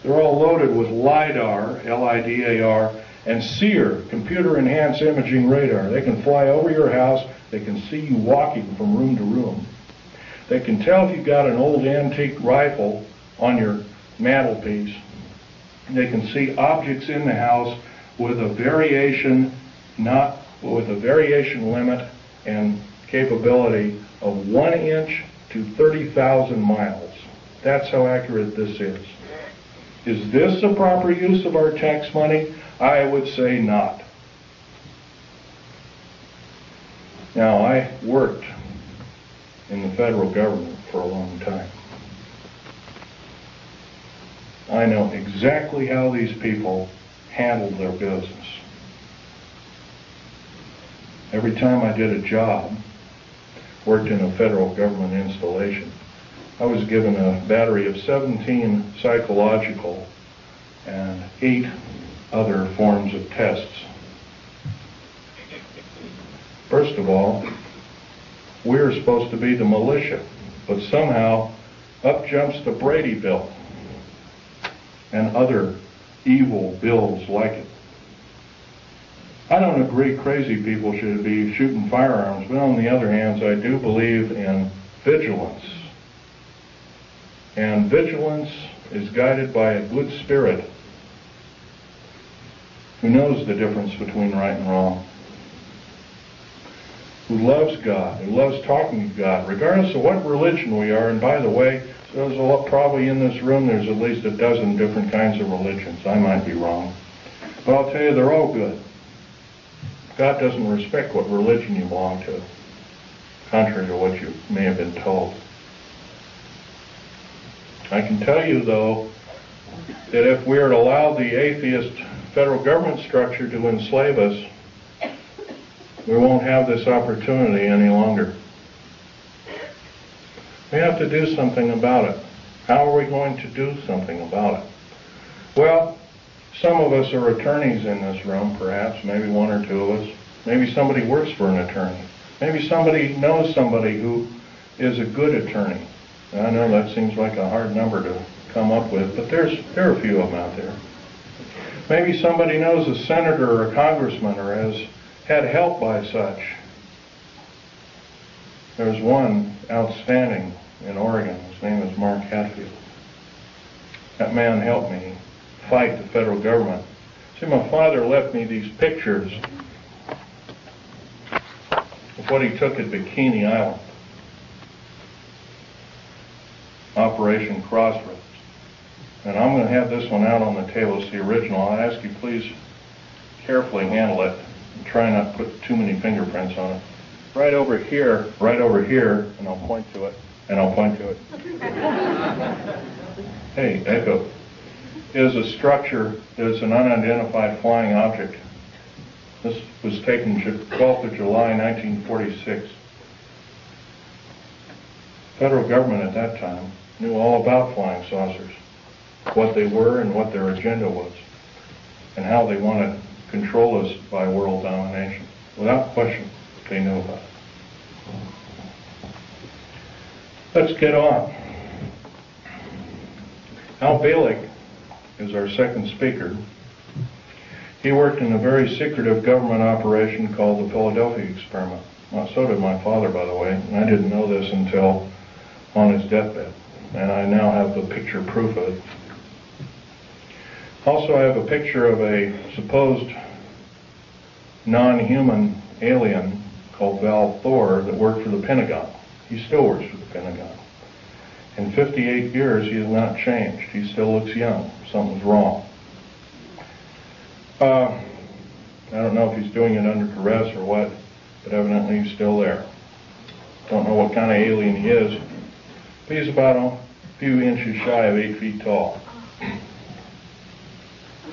They're all loaded with LIDAR, L-I-D-A-R, and SEER, computer-enhanced imaging radar. They can fly over your house. They can see you walking from room to room. They can tell if you've got an old antique rifle on your mantelpiece. They can see objects in the house with a variation limit and capability of 1 inch to 30,000 miles. That's how accurate this is. Is this the proper use of our tax money? I would say not. Now, I worked in the federal government for a long time. I know exactly how these people handled their business. Every time I did a job, worked in a federal government installation, I was given a battery of 17 psychological and 8 other forms of tests. First of all, we're supposed to be the militia, but somehow up jumps the Brady bill and other evil bills like it. I don't agree crazy people should be shooting firearms, but on the other hand, I do believe in vigilance. And vigilance is guided by a good spirit who knows the difference between right and wrong, who loves God, who loves talking to God, regardless of what religion we are. And by the way, there's probably in this room, there's at least a dozen different kinds of religions. I might be wrong. But I'll tell you, they're all good. God doesn't respect what religion you belong to, contrary to what you may have been told. I can tell you, though, that if we are to allow the atheist federal government structure to enslave us, we won't have this opportunity any longer. We have to do something about it. How are we going to do something about it? Well, some of us are attorneys in this room, perhaps, maybe 1 or 2 of us. Maybe somebody works for an attorney. Maybe somebody knows somebody who is a good attorney. And I know that seems like a hard number to come up with, but there are a few of them out there. Maybe somebody knows a senator or a congressman or has had help by such. There's one outstanding in Oregon. His name is Mark Hatfield. That man helped me fight the federal government. See, my father left me these pictures of what he took at Bikini Island, Operation Crossroads. And I'm going to have this one out on the table. It's the original. I'll ask you please carefully handle it and try not to put too many fingerprints on it. Right over here, and I'll point to it, and I'll point to it. Hey, Echo. Is a structure that is an unidentified flying object. This was taken 12th of July, 1946. The federal government at that time knew all about flying saucers, what they were and what their agenda was, and how they want to control us by world domination. Without question, they knew about it. Let's get on. Al Balik is our second speaker. He worked in a very secretive government operation called the Philadelphia Experiment. Well, so did my father, by the way, and I didn't know this until on his deathbed. and I now have a picture proof of it. Also, I have a picture of a supposed non-human alien called Val Thor that worked for the Pentagon. He still works for the Pentagon. In 58 years, he has not changed. He still looks young. Something's wrong. I don't know if he's doing it under duress or what, but evidently he's still there. Don't know what kind of alien he is, but he's about a few inches shy of 8 feet tall.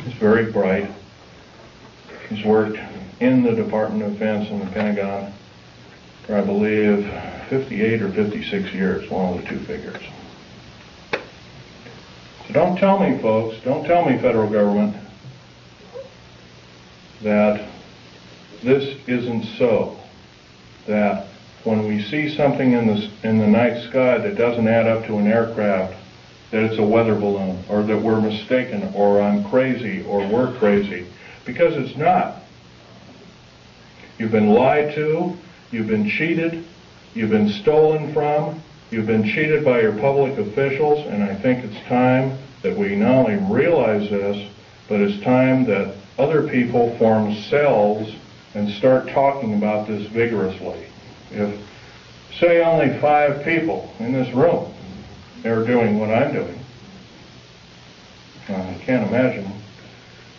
He's very bright. He's worked in the Department of Defense and the Pentagon for, I believe, 58 or 56 years, one of the two figures. So don't tell me, folks, don't tell me, federal government, that this isn't so, that when we see something in the night sky that doesn't add up to an aircraft, that it's a weather balloon, or that we're mistaken, or I'm crazy, or we're crazy, because it's not. You've been lied to, you've been cheated, you've been stolen from, you've been cheated by your public officials, and I think it's time that we not only realize this, but it's time that other people form cells and start talking about this vigorously. If, say, only 5 people in this room are doing what I'm doing, I can't imagine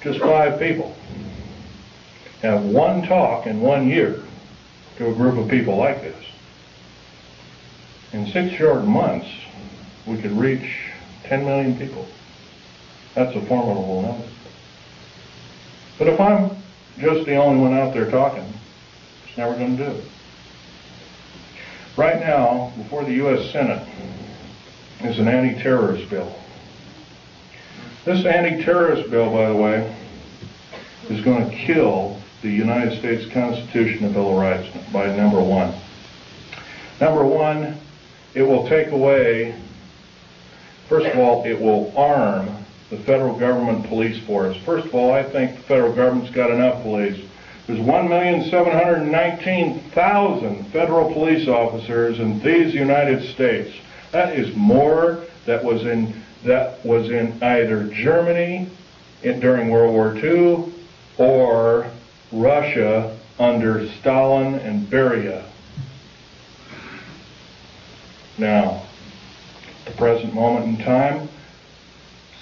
just 5 people have one talk in 1 year to a group of people like this. In 6 short months, we could reach 10 million people. That's a formidable number. But if I'm just the only one out there talking, it's never going to do it. Right now, before the U.S. Senate is an anti-terrorist bill. This anti-terrorist bill, by the way, is going to kill the United States Constitution and Bill of Rights by number 1. Number 1, it will take away, first of all, it will arm the federal government police force. First of all, I think the federal government's got enough police. There's 1,719,000 federal police officers in these United States. That is more that was in either Germany during World War II or Russia under Stalin and Beria. Now, at the present moment in time,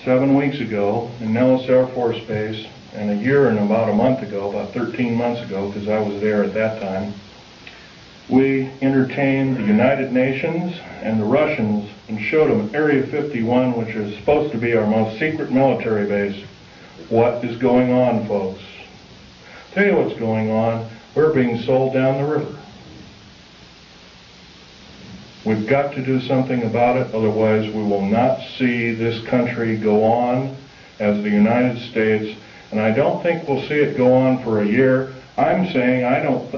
7 weeks ago in Nellis Air Force Base, and a year and about a month ago, about 13 months ago, because I was there at that time, we entertained the United Nations and the Russians and showed them Area 51, which is supposed to be our most secret military base. What is going on, folks? Tell you what's going on. We're being sold down the river. We've got to do something about it, otherwise we will not see this country go on as the United States, and I don't think we'll see it go on for a year. I'm saying I don't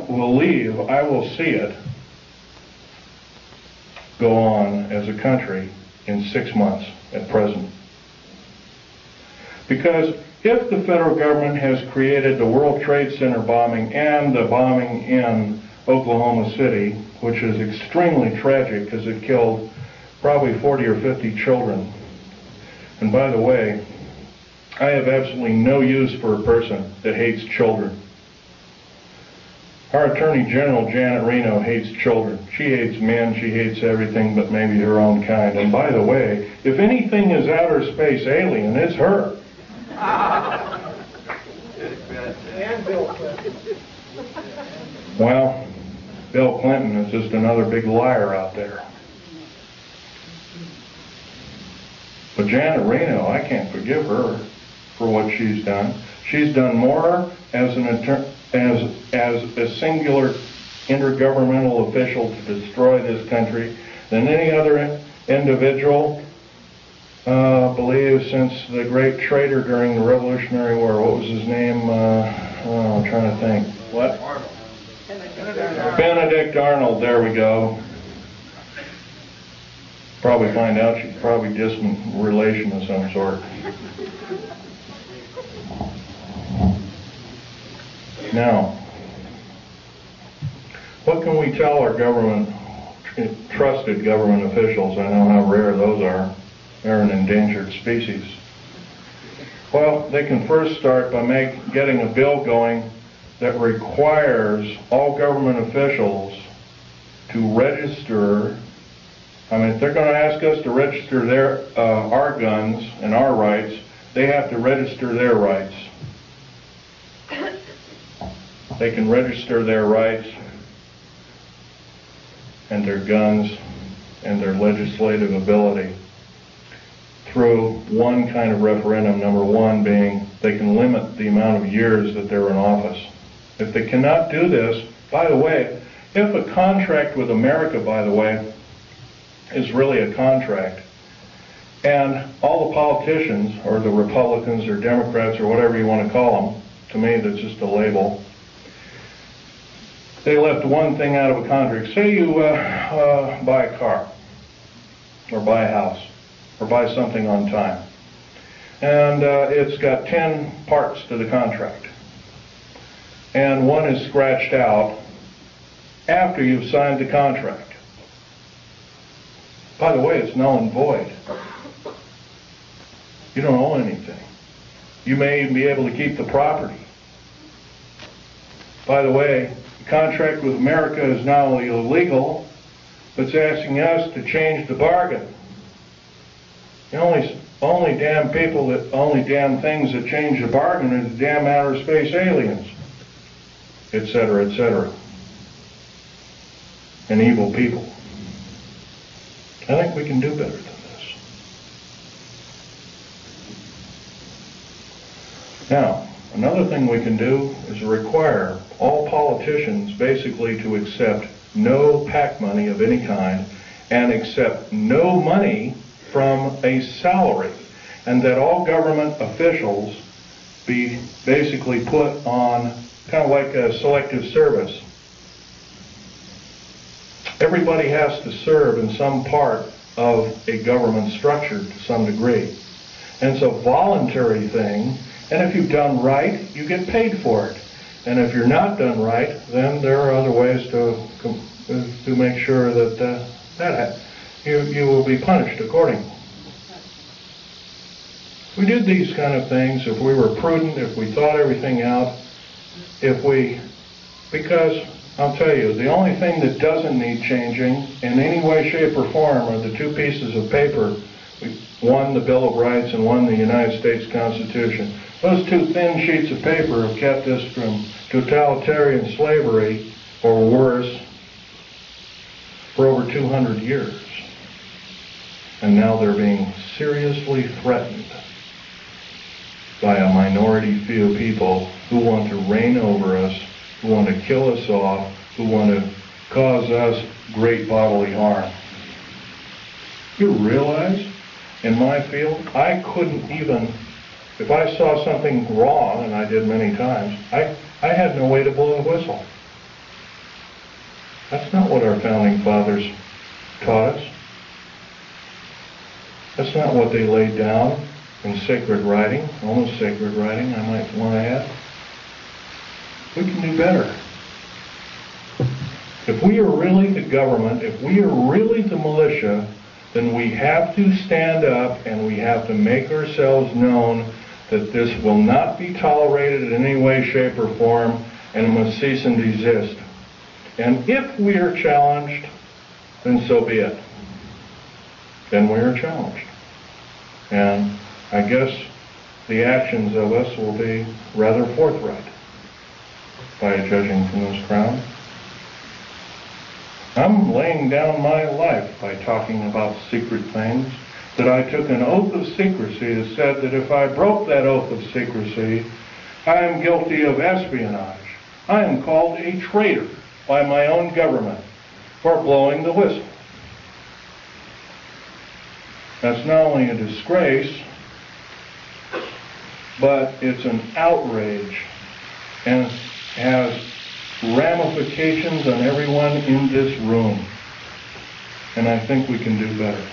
believe I will see it go on as a country in 6 months at present. Because if the federal government has created the World Trade Center bombing and the bombing in Oklahoma City, which is extremely tragic because it killed probably 40 or 50 children. And by the way, I have absolutely no use for a person that hates children. Our Attorney General, Janet Reno, hates children. She hates men, she hates everything but maybe her own kind. And by the way, if anything is outer space alien, it's her. And Bill Clinton. Well, Bill Clinton is just another big liar out there. But Janet Reno, I can't forgive her for what she's done. She's done more as a singular intergovernmental official to destroy this country than any other individual, believe, since the great traitor during the Revolutionary War. What was his name? I'm trying to think. What? Benedict Arnold, there we go. Probably find out she's probably distant relation of some sort. Now, what can we tell our government trusted government officials. I know how rare those are. They're an endangered species. Well, they can first start by getting a bill going that requires all government officials to register. I mean, if they're going to ask us to register our guns and our rights, they have to register their rights. They can register their rights and their guns and their legislative ability through one kind of referendum, number one being they can limit the amount of years that they're in office. If they cannot do this, by the way, if a contract with America, by the way, is really a contract, and all the politicians, or the Republicans or Democrats or whatever you want to call them, to me that's just a label, they left one thing out of a contract. Say you buy a car, or buy a house, or buy something on time, and it's got 10 parts to the contract, and one is scratched out after you've signed the contract. By the way, it's null and void. You don't owe anything. You may even be able to keep the property. By the way, the contract with America is not only illegal, but it's asking us to change the bargain. The only damn things that change the bargain are the damn outer space aliens, etc., etc., and evil people. I think we can do better than this. Now, another thing we can do is require all politicians basically to accept no PAC money of any kind and accept no money from a salary, and that all government officials be basically put on kind of like a selective service. Everybody has to serve in some part of a government structure to some degree. And it's a voluntary thing, and if you've done right, you get paid for it. And if you're not done right, then there are other ways to make sure that you will be punished accordingly. If we did these kind of things, if we were prudent, if we thought everything out, because I'll tell you, the only thing that doesn't need changing in any way, shape, or form are the two pieces of paper, one the Bill of Rights and one the United States Constitution. Those two thin sheets of paper have kept us from totalitarian slavery, or worse, for over 200 years. And now they're being seriously threatened by a minority few people who want to reign over us, who want to kill us off, who want to cause us great bodily harm. You realize, in my field, I couldn't even, if I saw something wrong, and I did many times, I had no way to blow a whistle. That's not what our founding fathers taught us. That's not what they laid down in sacred writing, almost sacred writing, I might want to add. We can do better. If we are really the government, if we are really the militia, then we have to stand up and we have to make ourselves known that this will not be tolerated in any way, shape, or form, and it must cease and desist. And if we are challenged, then so be it. Then we are challenged. And I guess the actions of us will be rather forthright, by judging from this crowd. I'm laying down my life by talking about secret things, that I took an oath of secrecy that said that if I broke that oath of secrecy, I am guilty of espionage. I am called a traitor by my own government for blowing the whistle. That's not only a disgrace, but it's an outrage and has ramifications on everyone in this room. And I think we can do better.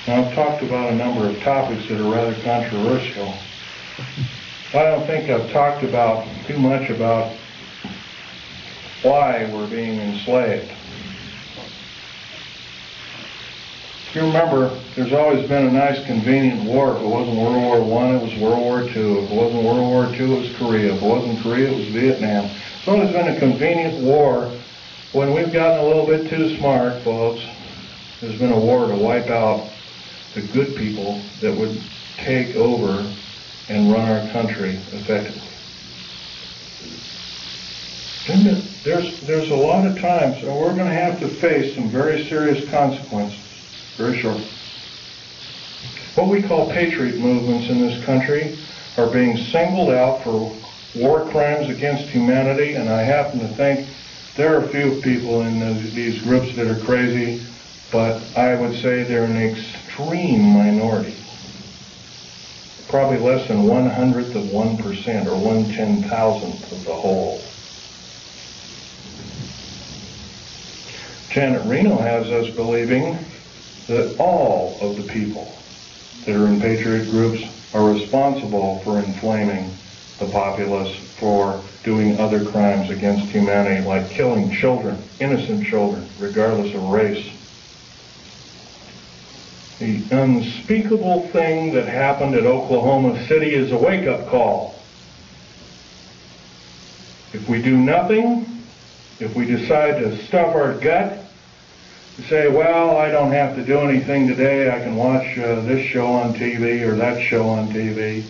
Now, I've talked about a number of topics that are rather controversial. I don't think I've talked about too much about why we're being enslaved. If you remember, there's always been a nice convenient war. If it wasn't World War I, it was World War II. If it wasn't World War II, it was Korea. If it wasn't Korea, it was Vietnam. It's always been a convenient war. When we've gotten a little bit too smart, folks, there's been a war to wipe out the good people that would take over and run our country effectively. There's a lot of times, and we're going to have to face some very serious consequences very shortly. What we call patriot movements in this country are being singled out for war crimes against humanity, and I happen to think there are a few people in these groups that are crazy, but I would say they're an extreme minority. Probably less than 1/100th of 1% or 1/10,000th of the whole. Janet Reno has us believing that all of the people that are in patriot groups are responsible for inflaming the populace, for doing other crimes against humanity, like killing children, innocent children, regardless of race. The unspeakable thing that happened at Oklahoma City is a wake-up call. If we do nothing, if we decide to stuff our gut, to say, well, I don't have to do anything today, I can watch this show on TV or that show on TV.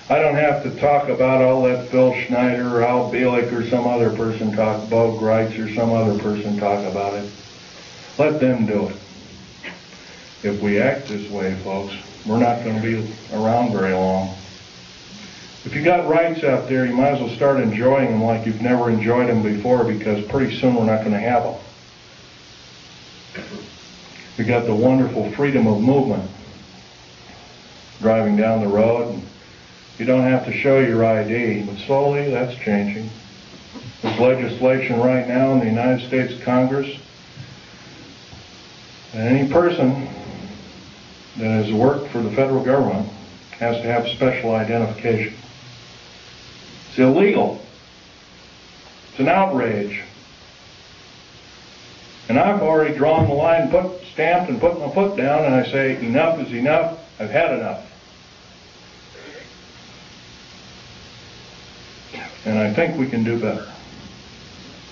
I don't have to talk about, I'll let Phil Schneider or Al Bielek or some other person talk, Bo Greitz or some other person talk about it. Let them do it. If we act this way, folks, we're not going to be around very long. If you got rights out there, you might as well start enjoying them like you've never enjoyed them before, because pretty soon we're not going to have them. We got the wonderful freedom of movement. Driving down the road, and you don't have to show your ID, but slowly that's changing. There's legislation right now in the United States Congress, and any person that has worked for the federal government has to have special identification. It's illegal. It's an outrage. And I've already drawn the line, stamped and put my foot down, and I say, enough is enough. I've had enough. And I think we can do better.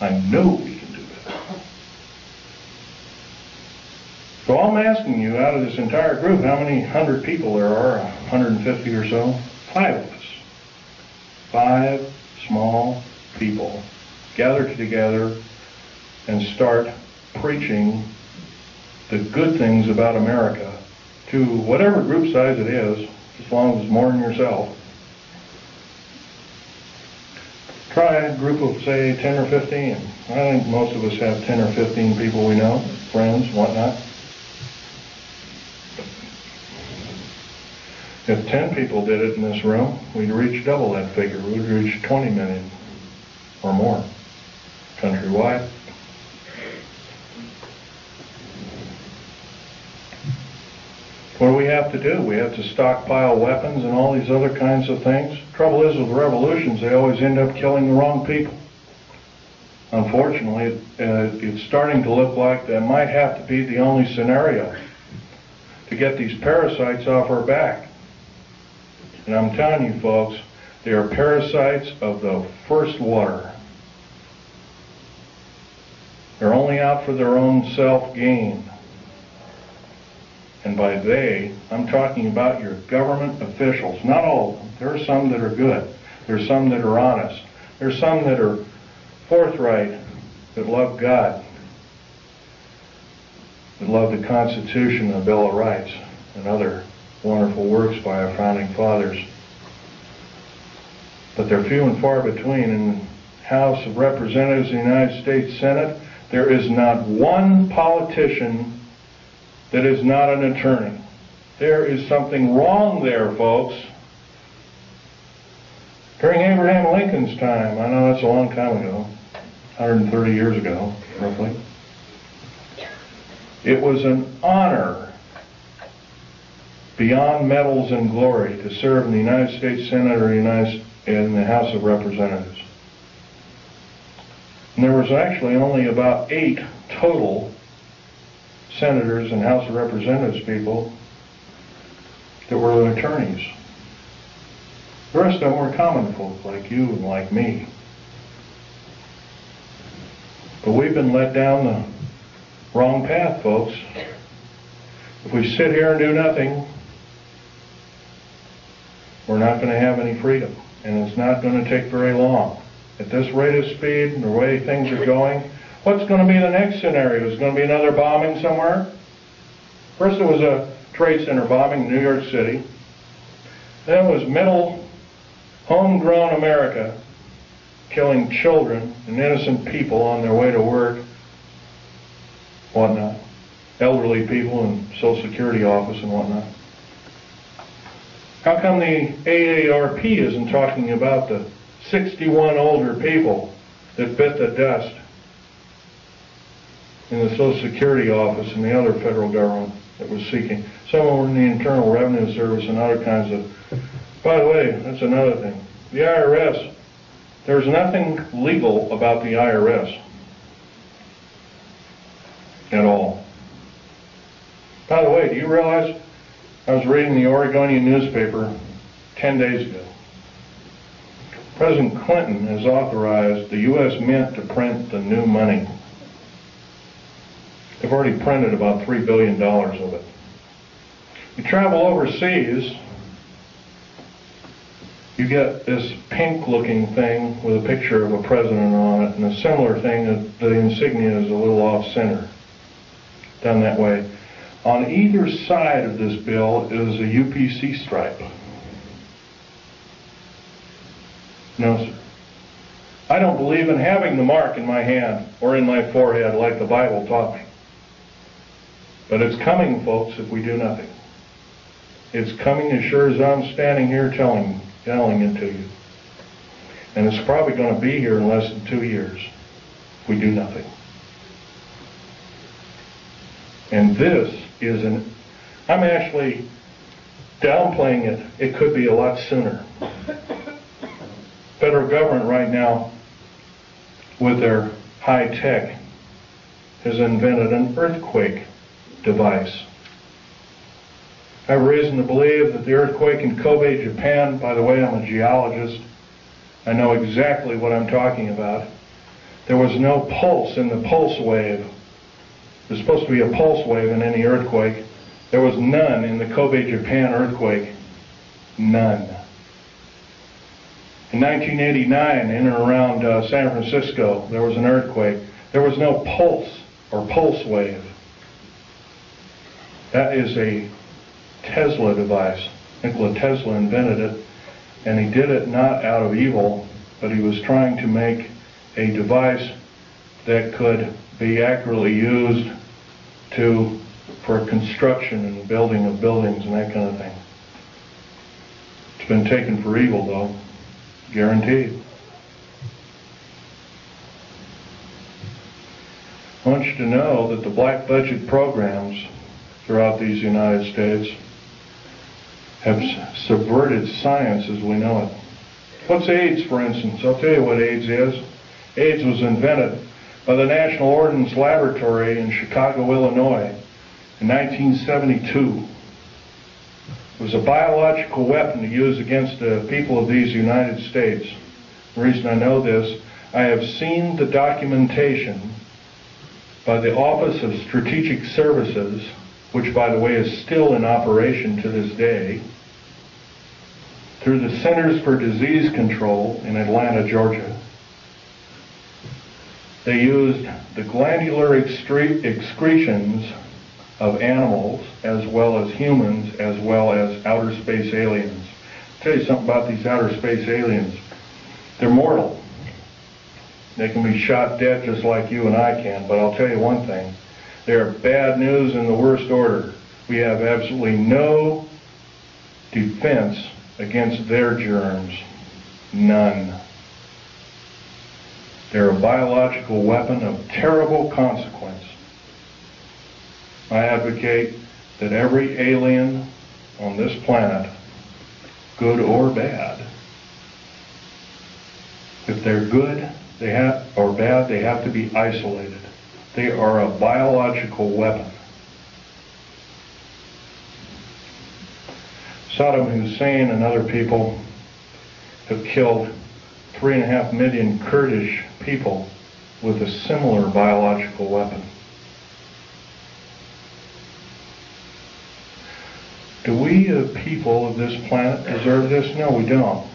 I know we can do better. So I'm asking you, out of this entire group, how many 100 people there are, 150 or so? 5 of us. 5 small people gather together and start preaching the good things about America to whatever group size it is, as long as it's more than yourself. Try a group of, say, 10 or 15. I think most of us have 10 or 15 people we know, friends, whatnot. If 10 people did it in this room, we'd reach double that figure. We'd reach 20 million or more countrywide. What do we have to do? We have to stockpile weapons and all these other kinds of things. Trouble is with revolutions, they always end up killing the wrong people. Unfortunately, it's starting to look like that might have to be the only scenario to get these parasites off our back. And I'm telling you, folks, they are parasites of the first water. They're only out for their own self-gain. And by they, I'm talking about your government officials. Not all of them. There are some that are good. There are some that are honest. There are some that are forthright, that love God, that love the Constitution, the Bill of Rights, and other wonderful works by our founding fathers. But they're few and far between. In the House of Representatives of the United States Senate, there is not one politician that is not an attorney. There is something wrong there, folks. During Abraham Lincoln's time, I know that's a long time ago, 130 years ago, roughly, it was an honor beyond medals and glory to serve in the United States Senate or in the House of Representatives. And there was actually only about 8 total senators and House of Representatives people that were attorneys. The rest of them were common folk like you and like me. But we've been led down the wrong path, folks. If we sit here and do nothing, we're not going to have any freedom. And it's not going to take very long. At this rate of speed and the way things are going, what's going to be the next scenario? Is it going to be another bombing somewhere? First there was a Trade Center bombing in New York City. Then it was middle, homegrown America killing children and innocent people on their way to work, whatnot. Elderly people in Social Security office and whatnot. How come the AARP isn't talking about the 61 older people that bit the dust in the Social Security office and the other federal government that was seeking? Some of them were in the Internal Revenue Service and other kinds of... By the way, that's another thing. The IRS, there's nothing legal about the IRS at all. By the way, do you realize, I was reading the Oregonian newspaper 10 days ago. President Clinton has authorized the U.S. Mint to print the new money. They've already printed about $3 billion of it. You travel overseas, you get this pink-looking thing with a picture of a president on it, and a similar thing, the insignia is a little off-center, done that way. On either side of this bill is a UPC stripe. No, sir. I don't believe in having the mark in my hand or in my forehead like the Bible taught me. But it's coming, folks, if we do nothing. It's coming as sure as I'm standing here telling it to you. And it's probably going to be here in less than 2 years if we do nothing. And this is I'm actually downplaying it. It could be a lot sooner. Federal government right now, with their high tech, has invented an earthquake device. I have reason to believe that the earthquake in Kobe, Japan, by the way, I'm a geologist, I know exactly what I'm talking about. There was no pulse in the pulse wave. There's supposed to be a pulse wave in any earthquake. There was none in the Kobe, Japan earthquake. None. In 1989, in and around San Francisco, there was an earthquake. There was no pulse or pulse wave. That is a Tesla device. Nikola Tesla invented it, and he did it not out of evil, but he was trying to make a device that could be accurately used for construction and building of buildings and that kind of thing. It's been taken for evil, though, guaranteed. I want you to know that the black budget programs throughout these United States have subverted science as we know it. What's AIDS, for instance? I'll tell you what AIDS is. AIDS was invented by the National Ordnance Laboratory in Chicago, Illinois in 1972. It was a biological weapon to use against the people of these United States. The reason I know this, I have seen the documentation by the Office of Strategic Services, which by the way is still in operation to this day, through the Centers for Disease Control in Atlanta, Georgia. They used the glandular excretions of animals as well as humans as well as outer space aliens. I'll tell you something about these outer space aliens. They're mortal. They can be shot dead just like you and I can, but I'll tell you one thing. They're bad news in the worst order. We have absolutely no defense against their germs. None. They're a biological weapon of terrible consequence. I advocate that every alien on this planet, good or bad, if they're good, or bad, they have to be isolated. They are a biological weapon. Saddam Hussein and other people have killed 3.5 million Kurdish people with a similar biological weapon. Do we, the people of this planet, deserve this? No, we don't.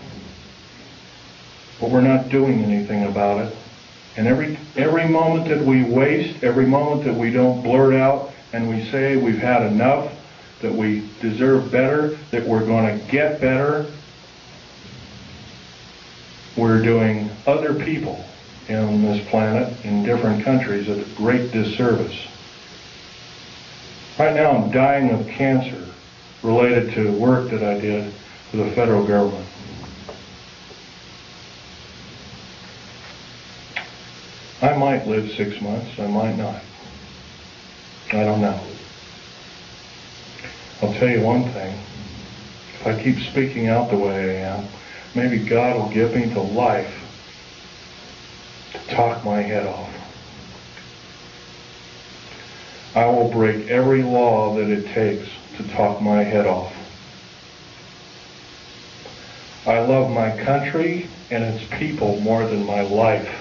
But we're not doing anything about it. And every moment that we waste, every moment that we don't blurt out and we say we've had enough, that we deserve better, that we're going to get better, we're doing other people on this planet in different countries a great disservice. Right now I'm dying of cancer related to work that I did for the federal government. I might live 6 months, I might not. I don't know. I'll tell you one thing. If I keep speaking out the way I am, maybe God will give me the life to talk my head off. I will break every law that it takes to talk my head off. I love my country and its people more than my life.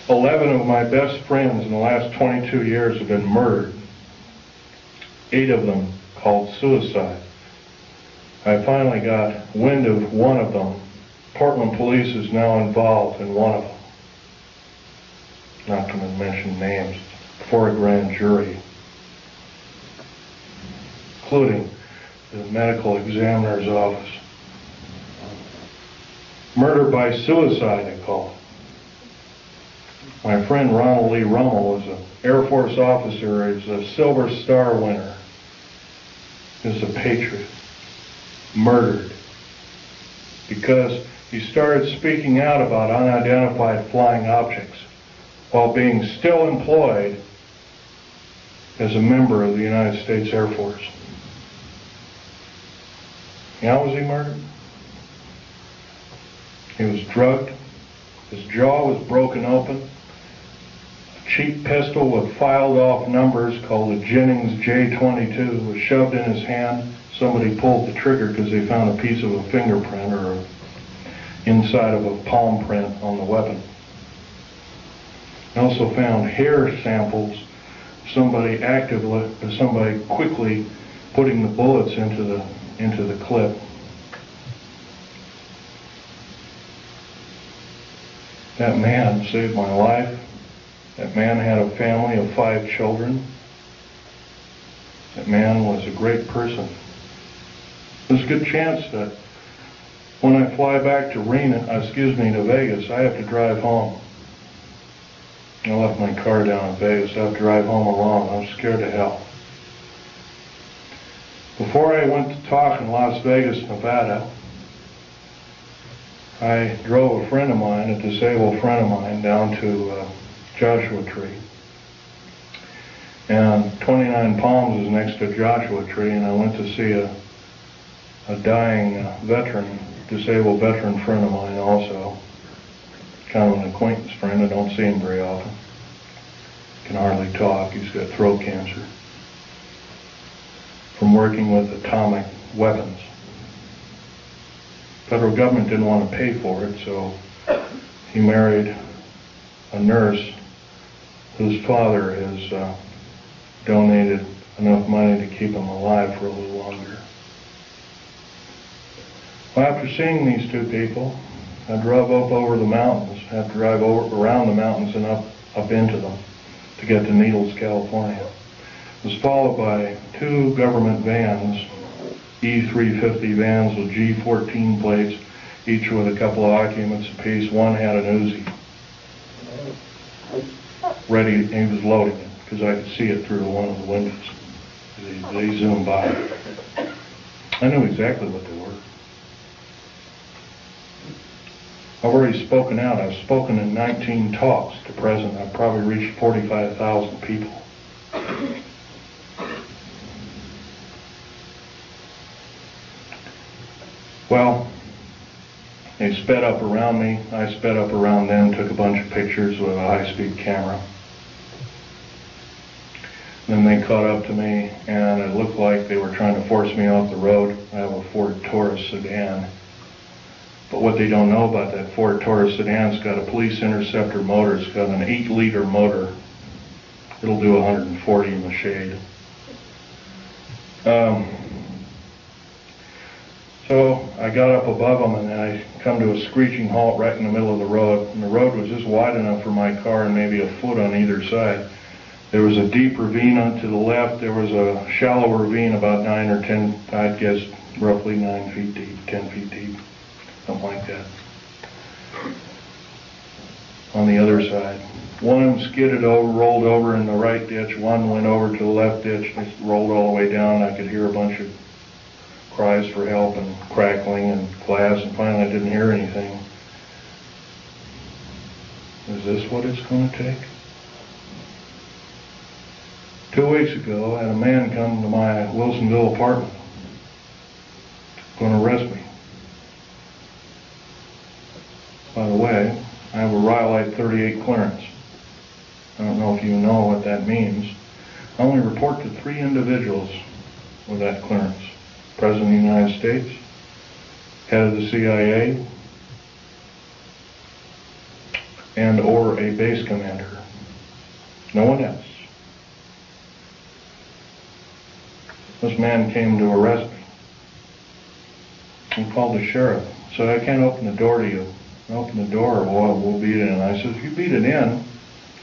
11 of my best friends in the last 22 years have been murdered. 8 of them called suicide. I finally got wind of one of them. Portland police is now involved in one of them. Not going to mention names. Before a grand jury, including the medical examiner's office. Murder by suicide, they call it. My friend Ronald Lee Rummel is an Air Force officer, is a Silver Star winner, is a patriot, murdered because he started speaking out about unidentified flying objects while being still employed as a member of the United States Air Force. How was he murdered? He was drugged, his jaw was broken open, a cheap pistol with filed off numbers called a Jennings J22 was shoved in his hand. Somebody pulled the trigger because they found a piece of a fingerprint or inside of a palm print on the weapon. They also found hair samples, somebody quickly putting the bullets into the clip. That man saved my life. That man had a family of 5 children. That man was a great person. There's a good chance that when I fly back to Vegas, I have to drive home. I left my car down in Vegas. I have to drive home alone. I'm scared to hell. Before I went to talk in Las Vegas, Nevada, I drove a friend of mine, a disabled friend of mine, down to Joshua Tree. And 29 Palms is next to Joshua Tree, and I went to see a dying veteran, disabled veteran friend of mine also. Kind of an acquaintance friend. I don't see him very often. Can hardly talk. He's got throat cancer from working with atomic weapons. Federal government didn't want to pay for it, so he married a nurse whose father has donated enough money to keep him alive for a little longer. Well, after seeing these 2 people, I drove up over the mountains. I had to drive around the mountains and up into them to get to Needles, California. It was followed by 2 government vans, E350 vans with G14 plates, each with a couple of occupants apiece. One had an Uzi ready, and he was loading it because I could see it through one of the windows. They zoomed by. I knew exactly what they were. I've already spoken out. I've spoken in 19 talks to present. I've probably reached 45,000 people. Well, they sped up around me. I sped up around them, took a bunch of pictures with a high-speed camera. Then they caught up to me, and it looked like they were trying to force me off the road. I have a Ford Taurus sedan. But what they don't know about that Ford Taurus sedan, it's got a police interceptor motor. It's got an 8-liter motor. It'll do 140 in the shade. So I got up above them, and I come to a screeching halt right in the middle of the road. And the road was just wide enough for my car and maybe a foot on either side. There was a deep ravine on to the left. There was a shallow ravine about 9 or 10, I'd guess roughly 9 feet deep, 10 feet deep, something like that. On the other side. One skidded over, rolled over in the right ditch. One went over to the left ditch and rolled all the way down. I could hear a bunch of cries for help and crackling and glass, and finally I didn't hear anything. Is this what it's going to take? 2 weeks ago, I had a man come to my Wilsonville apartment, going to arrest me. By the way, I have a Rhyolite 38 clearance. I don't know if you know what that means. I only report to 3 individuals with that clearance. President of the United States, head of the CIA, and or a base commander. No one else. This man came to arrest me. He called the sheriff. Said, I can't open the door to you. Open the door, or we'll beat it in. I said, if you beat it in,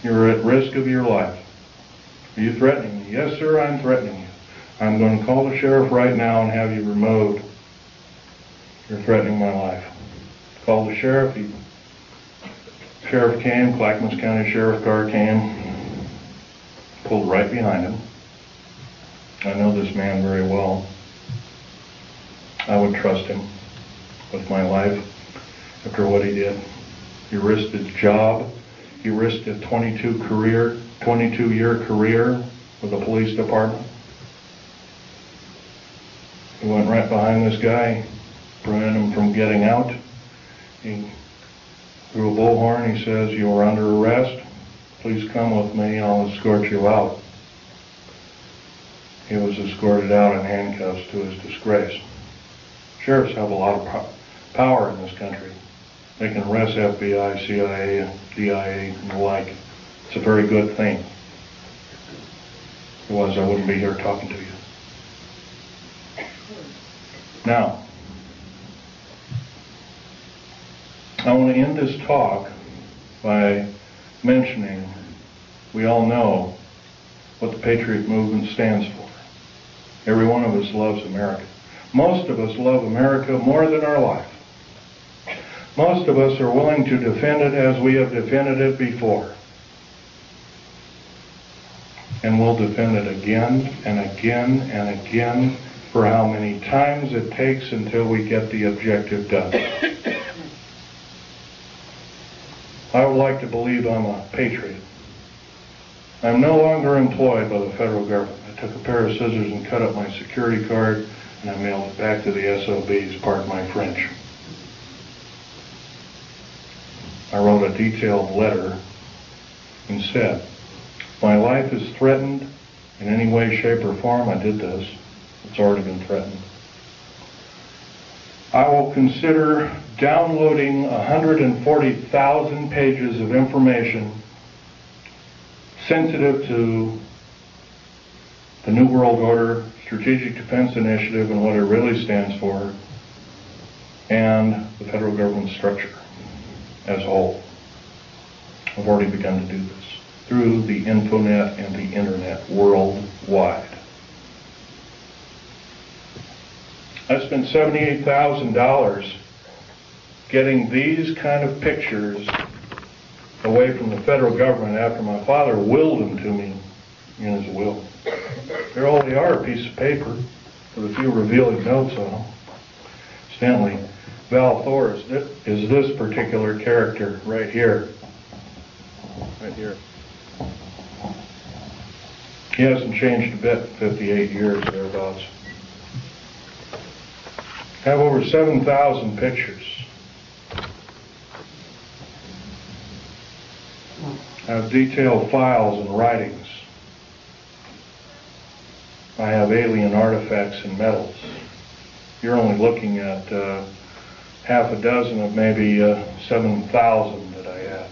you're at risk of your life. Are you threatening me? Yes, sir, I'm threatening you. I'm going to call the sheriff right now and have you removed. You're threatening my life. Called the sheriff. Sheriff came, Clackamas County Sheriff car came, pulled right behind him. I know this man very well. I would trust him with my life after what he did. He risked his job. He risked a 22-year career with the police department. He went right behind this guy, prevented him from getting out. He threw a bullhorn. He says, you are under arrest. Please come with me. I'll escort you out. He was escorted out in handcuffs to his disgrace. Sheriffs have a lot of power in this country. They can arrest FBI, CIA, and DIA and the like. It's a very good thing. If it was, I wouldn't be here talking to you. Now, I want to end this talk by mentioning we all know what the Patriot movement stands for. Every one of us loves America. Most of us love America more than our life. Most of us are willing to defend it as we have defended it before. And we'll defend it again and again and again for how many times it takes until we get the objective done. I would like to believe I'm a patriot. I'm no longer employed by the federal government. I took a pair of scissors and cut up my security card, and I mailed it back to the SOBs, pardon my French. I wrote a detailed letter and said, my life is threatened in any way, shape, or form. I did this. It's already been threatened. I will consider downloading 140,000 pages of information sensitive to the New World Order, Strategic Defense Initiative, and what it really stands for, and the federal government structure as a whole. I've already begun to do this through the Infonet and the Internet worldwide. I spent $78,000 getting these kind of pictures away from the federal government after my father willed them to me in his will. There all they are, a piece of paper with a few revealing notes on them. Incidentally, Val Thor is this particular character right here. Right here. He hasn't changed a bit in 58 years, thereabouts. I have over 7,000 pictures I have detailed files and writings. I have alien artifacts and metals. You're only looking at half a dozen of maybe 7,000 that I have.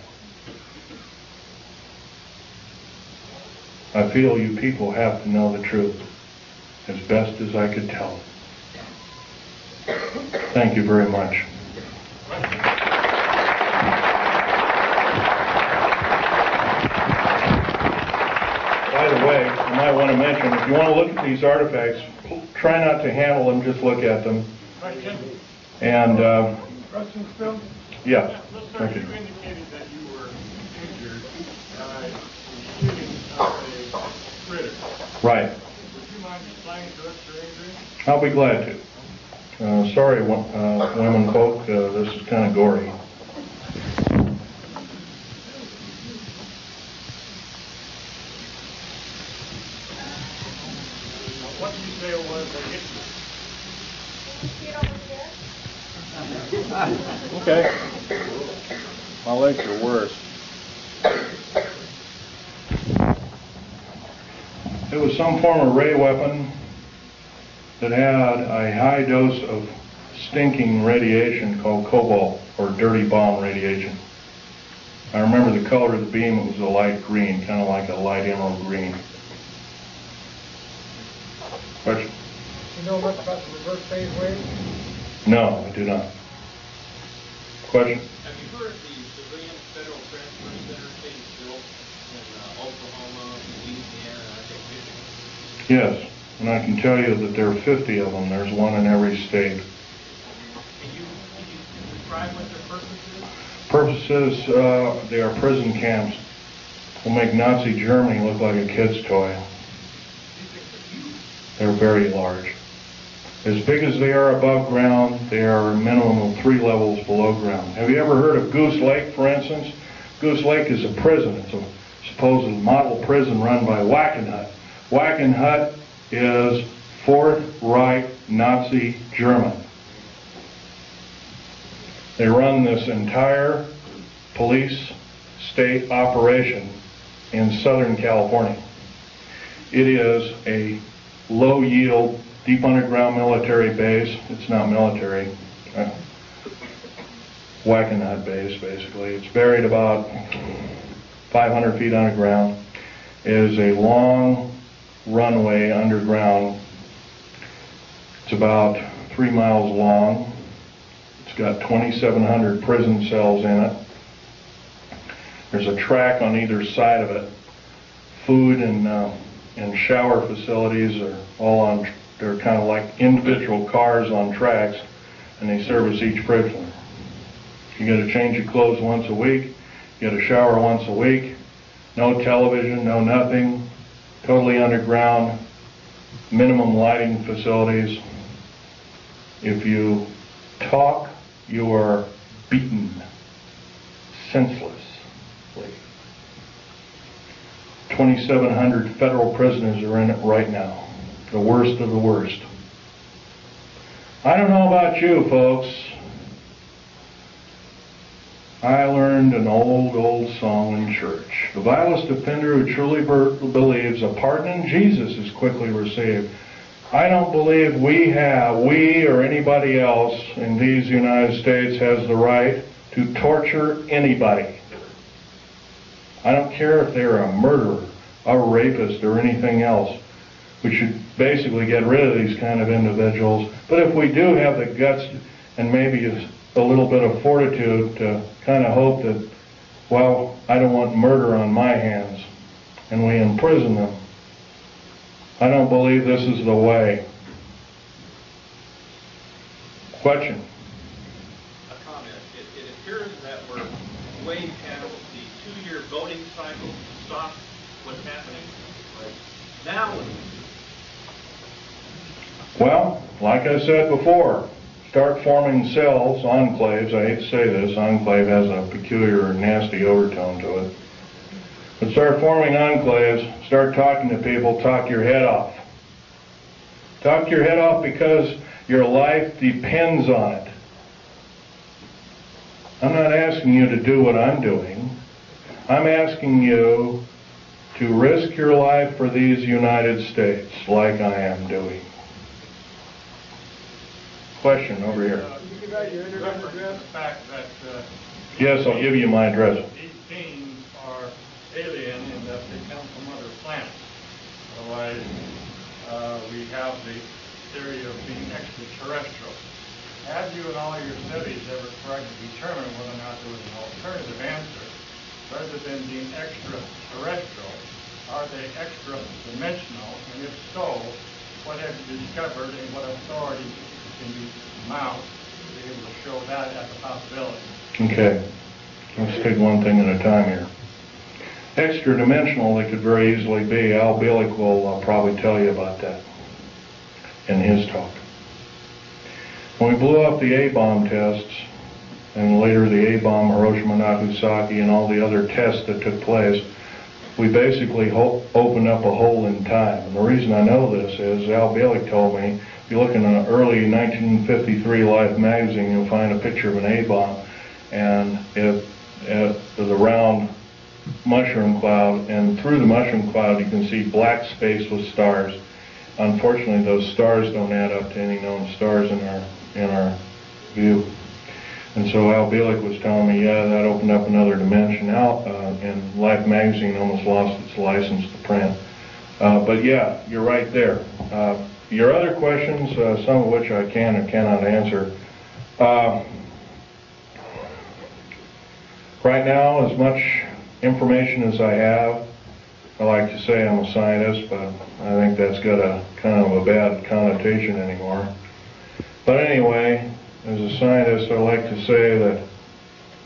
I feel you people have to know the truth as best as I could tell it. Thank you very much. By the way, I might want to mention, if you want to look at these artifacts, try not to handle them, just look at them. And, Questions still? yeah. Thank You you. indicated that you were injured in shooting a critter. Right. Would you mind explaining to us your injury? I'll be glad to. Sorry, women folk, this is kind of gory. What did you say it was that hit you? Okay. My legs are worse. It was some form of ray weapon that had a high dose of stinking radiation called cobalt, or dirty bomb radiation. I remember the color of the beam. It was a light green, kind of like a light emerald green. Question? You know much about the reverse phase wave? No, I do not. Question? Have you heard the civilian federal transfer center being built in Oklahoma, Louisiana, and I think Michigan? Yes, and I can tell you that there are 50 of them. There's one in every state. Can you describe what their purpose is? Purposes, they are prison camps. Will make Nazi Germany look like a kid's toy. They're very large. As big as they are above ground, they are a minimum of 3 levels below ground. Have you ever heard of Goose Lake, for instance? Goose Lake is a prison. It's a supposed model prison run by Wackenhut. Wackenhut is Fourth Reich Nazi German. They run this entire police state operation in Southern California. It is a low-yield, deep underground military base. It's not military. Wackenhut base, basically. It's buried about 500 feet underground. It is a long runway underground. It's about 3 miles long. It's got 2,700 prison cells in it. There's a track on either side of it. Food and shower facilities are all on, they're kind of like individual cars on tracks, and they service each prisoner. You got to change your clothes once a week. You got to shower once a week. No television, no nothing. Totally underground. Minimum lighting facilities. If you talk, you are beaten senselessly. 2,700 federal prisoners are in it right now. The worst of the worst. I don't know about you, folks. I learned an old song in church. The vilest offender who truly believes a pardon in Jesus is quickly received. I don't believe we or anybody else in these United States has the right to torture anybody. I don't care if they're a murderer, a rapist, or anything else. We should basically get rid of these kind of individuals. But if we do have the guts and maybe a little bit of fortitude to kind of hope that, well, I don't want murder on my hands, and we imprison them, I don't believe this is the way. Question? A comment. It appears that we're way past the 2-year voting cycle to stop what's happening. Right now, Well, like I said before, start forming cells, enclaves. I hate to say this, enclave has a peculiar, nasty overtone to it. But start forming enclaves, start talking to people, talk your head off. Talk your head off because your life depends on it. I'm not asking you to do what I'm doing. I'm asking you to risk your life for these United States like I am doing. Question over here. You got your internet address? The fact that Yes, I'll give you my address. these beings are alien in that they come from other planets. Otherwise, we have the theory of being extraterrestrial. Have you in all your studies ever tried to determine whether or not there was an alternative answer? Rather than being extraterrestrial, are they extra-dimensional? And if so, what have you discovered and what authority can you mount to be able to show that as a possibility? Okay, let's take one thing at a time here. Extra-dimensional, they could very easily be. Al Bielek will probably tell you about that in his talk. When we blew up the A-bomb tests, and later the A-bomb, Hiroshima, Nagasaki, and all the other tests that took place, we basically opened up a hole in time. And the reason I know this is Al Bielek told me, if you look in an early 1953 Life magazine, you'll find a picture of an A-bomb, and it was a round mushroom cloud, and through the mushroom cloud you can see black space with stars. Unfortunately, those stars don't add up to any known stars in our view. And so Al Bielek was telling me, yeah, that opened up another dimension. And Life magazine almost lost its license to print. But yeah, you're right there. Your other questions, some of which I can or cannot answer. Right now, as much information as I have, I like to say I'm a scientist, but I think that's got a kind of a bad connotation anymore. But anyway, as a scientist, I like to say that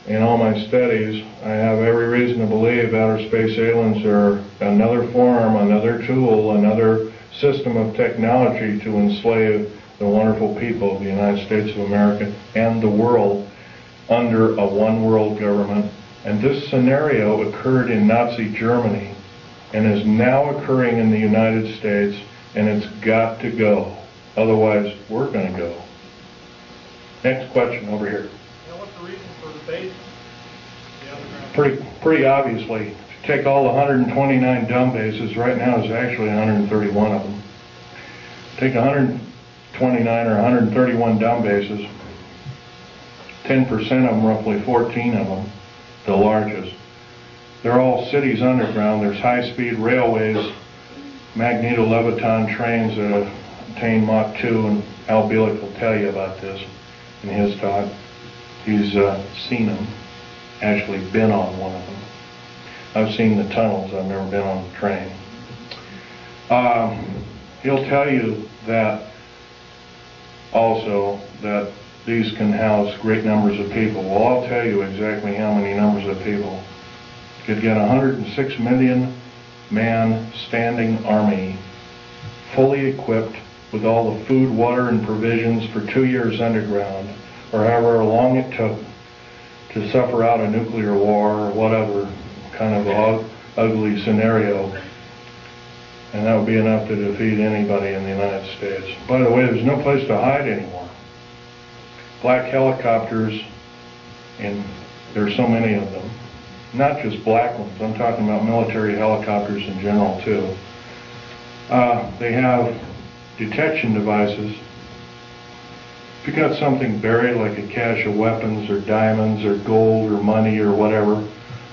in all my studies, I have every reason to believe outer space aliens are another form, another tool, another system of technology to enslave the wonderful people of the United States of America and the world under a one-world government. And this scenario occurred in Nazi Germany and is now occurring in the United States, and it's got to go. Otherwise, we're going to go. Next question over here. Now, what's the reason for the base? The underground? Pretty obviously, if you take all the 129 dumb bases, right now there's actually 131 of them. Take 129 or 131 dumb bases, 10% of them, roughly 14 of them, the largest. They're all cities underground. There's high-speed railways, magneto-leviton trains that have attained Mach 2, and Al Bielek will tell you about this in his talk. He's seen them, actually been on one of them. I've seen the tunnels, I've never been on the train. He'll tell you that also that these can house great numbers of people. Well, I'll tell you exactly how many numbers of people. You could get a 106 million man standing army, fully equipped with all the food, water, and provisions for 2 years underground, or however long it took to suffer out a nuclear war or whatever kind of ugly scenario. And that would be enough to defeat anybody in the United States. By the way, there's no place to hide anymore. Black helicopters, and there's so many of them. Not just black ones, I'm talking about military helicopters in general too. They have detection devices. If you got something buried like a cache of weapons or diamonds or gold or money or whatever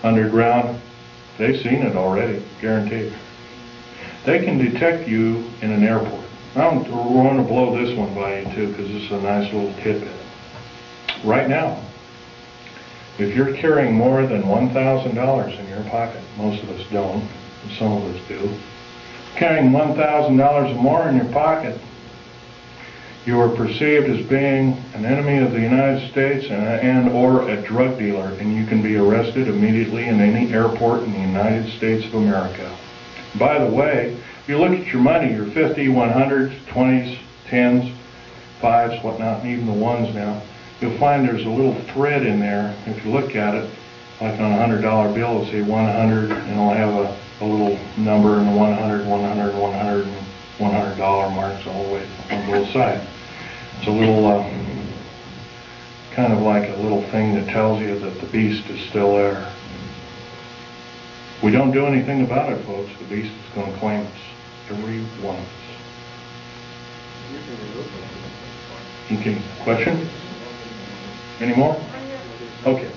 underground, they've seen it already, guaranteed. They can detect you in an airport. I'm going to blow this one by you too, because this is a nice little tidbit. Right now, if you're carrying more than $1,000 in your pocket, most of us don't, and some of us do, carrying $1,000 or more in your pocket, you are perceived as being an enemy of the United States and or a drug dealer, and you can be arrested immediately in any airport in the United States of America. By the way, if you look at your money, your 50, 100s, 20s, 10s, 5s, whatnot, and even the 1s now, you'll find there's a little thread in there. If you look at it, like on a $100 bill, it'll say 100, and it'll have a little number in the 100, 100, 100, and $100 marks all the way on both sides. It's a little, kind of like a little thing that tells you that the beast is still there. We don't do anything about it, folks. The beast is going to claim us. Every one of us. Okay, question? Any more? Okay.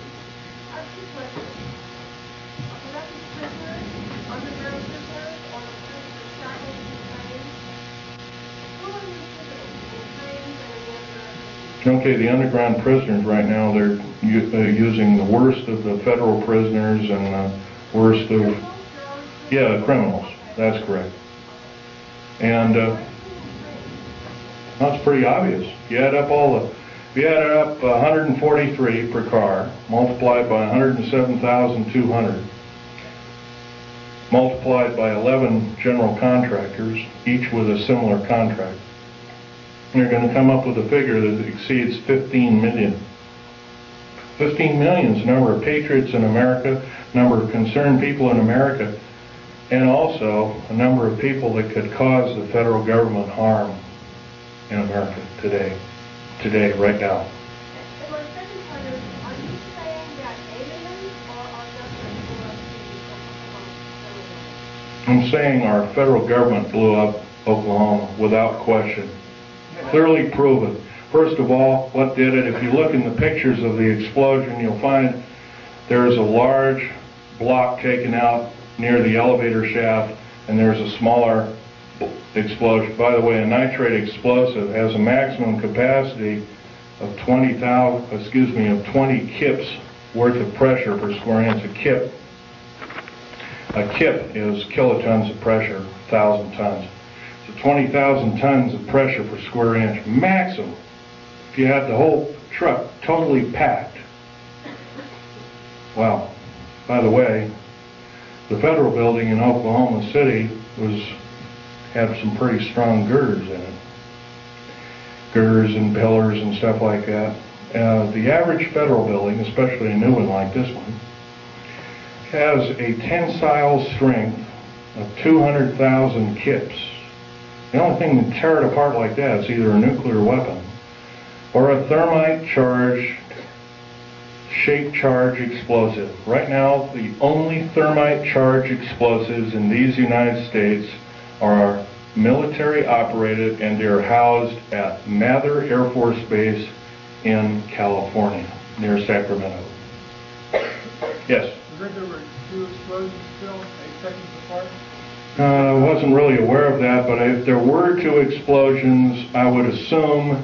Okay, the underground prisoners right now, they're using the worst of the federal prisoners and the worst of, yeah, criminals. That's correct. And that's pretty obvious. You add up if you add up 143 per car, multiplied by 107,200, multiplied by 11 general contractors, each with a similar contract, you're going to come up with a figure that exceeds 15 million. 15 million is the number of patriots in America, number of concerned people in America, and also a number of people that could cause the federal government harm in America today, right now. And my second part is, are you saying that aliens or are just I'm saying our federal government blew up Oklahoma without question. Clearly proven. First of all, what did it? If you look in the pictures of the explosion, you'll find there is a large block taken out near the elevator shaft, and there's a smaller explosion. By the way, a nitrate explosive has a maximum capacity of 20 kips worth of pressure per square inch. A kip is kilotons of pressure, 1,000 tons. So 20,000 tons of pressure per square inch, maximum. If you had the whole truck totally packed. Wow. By the way, the federal building in Oklahoma City had some pretty strong girders in it. Girders and pillars and stuff like that. The average federal building, especially a new one like this one, has a tensile strength of 200,000 kips. The only thing to tear it apart like that is either a nuclear weapon or a thermite charged, shape charge explosive. Right now, the only thermite charge explosives in these United States are military operated, and they're housed at Mather Air Force Base in California, near Sacramento. Yes? There were 2 explosions still, 8 seconds apart? I wasn't really aware of that, but if there were 2 explosions, I would assume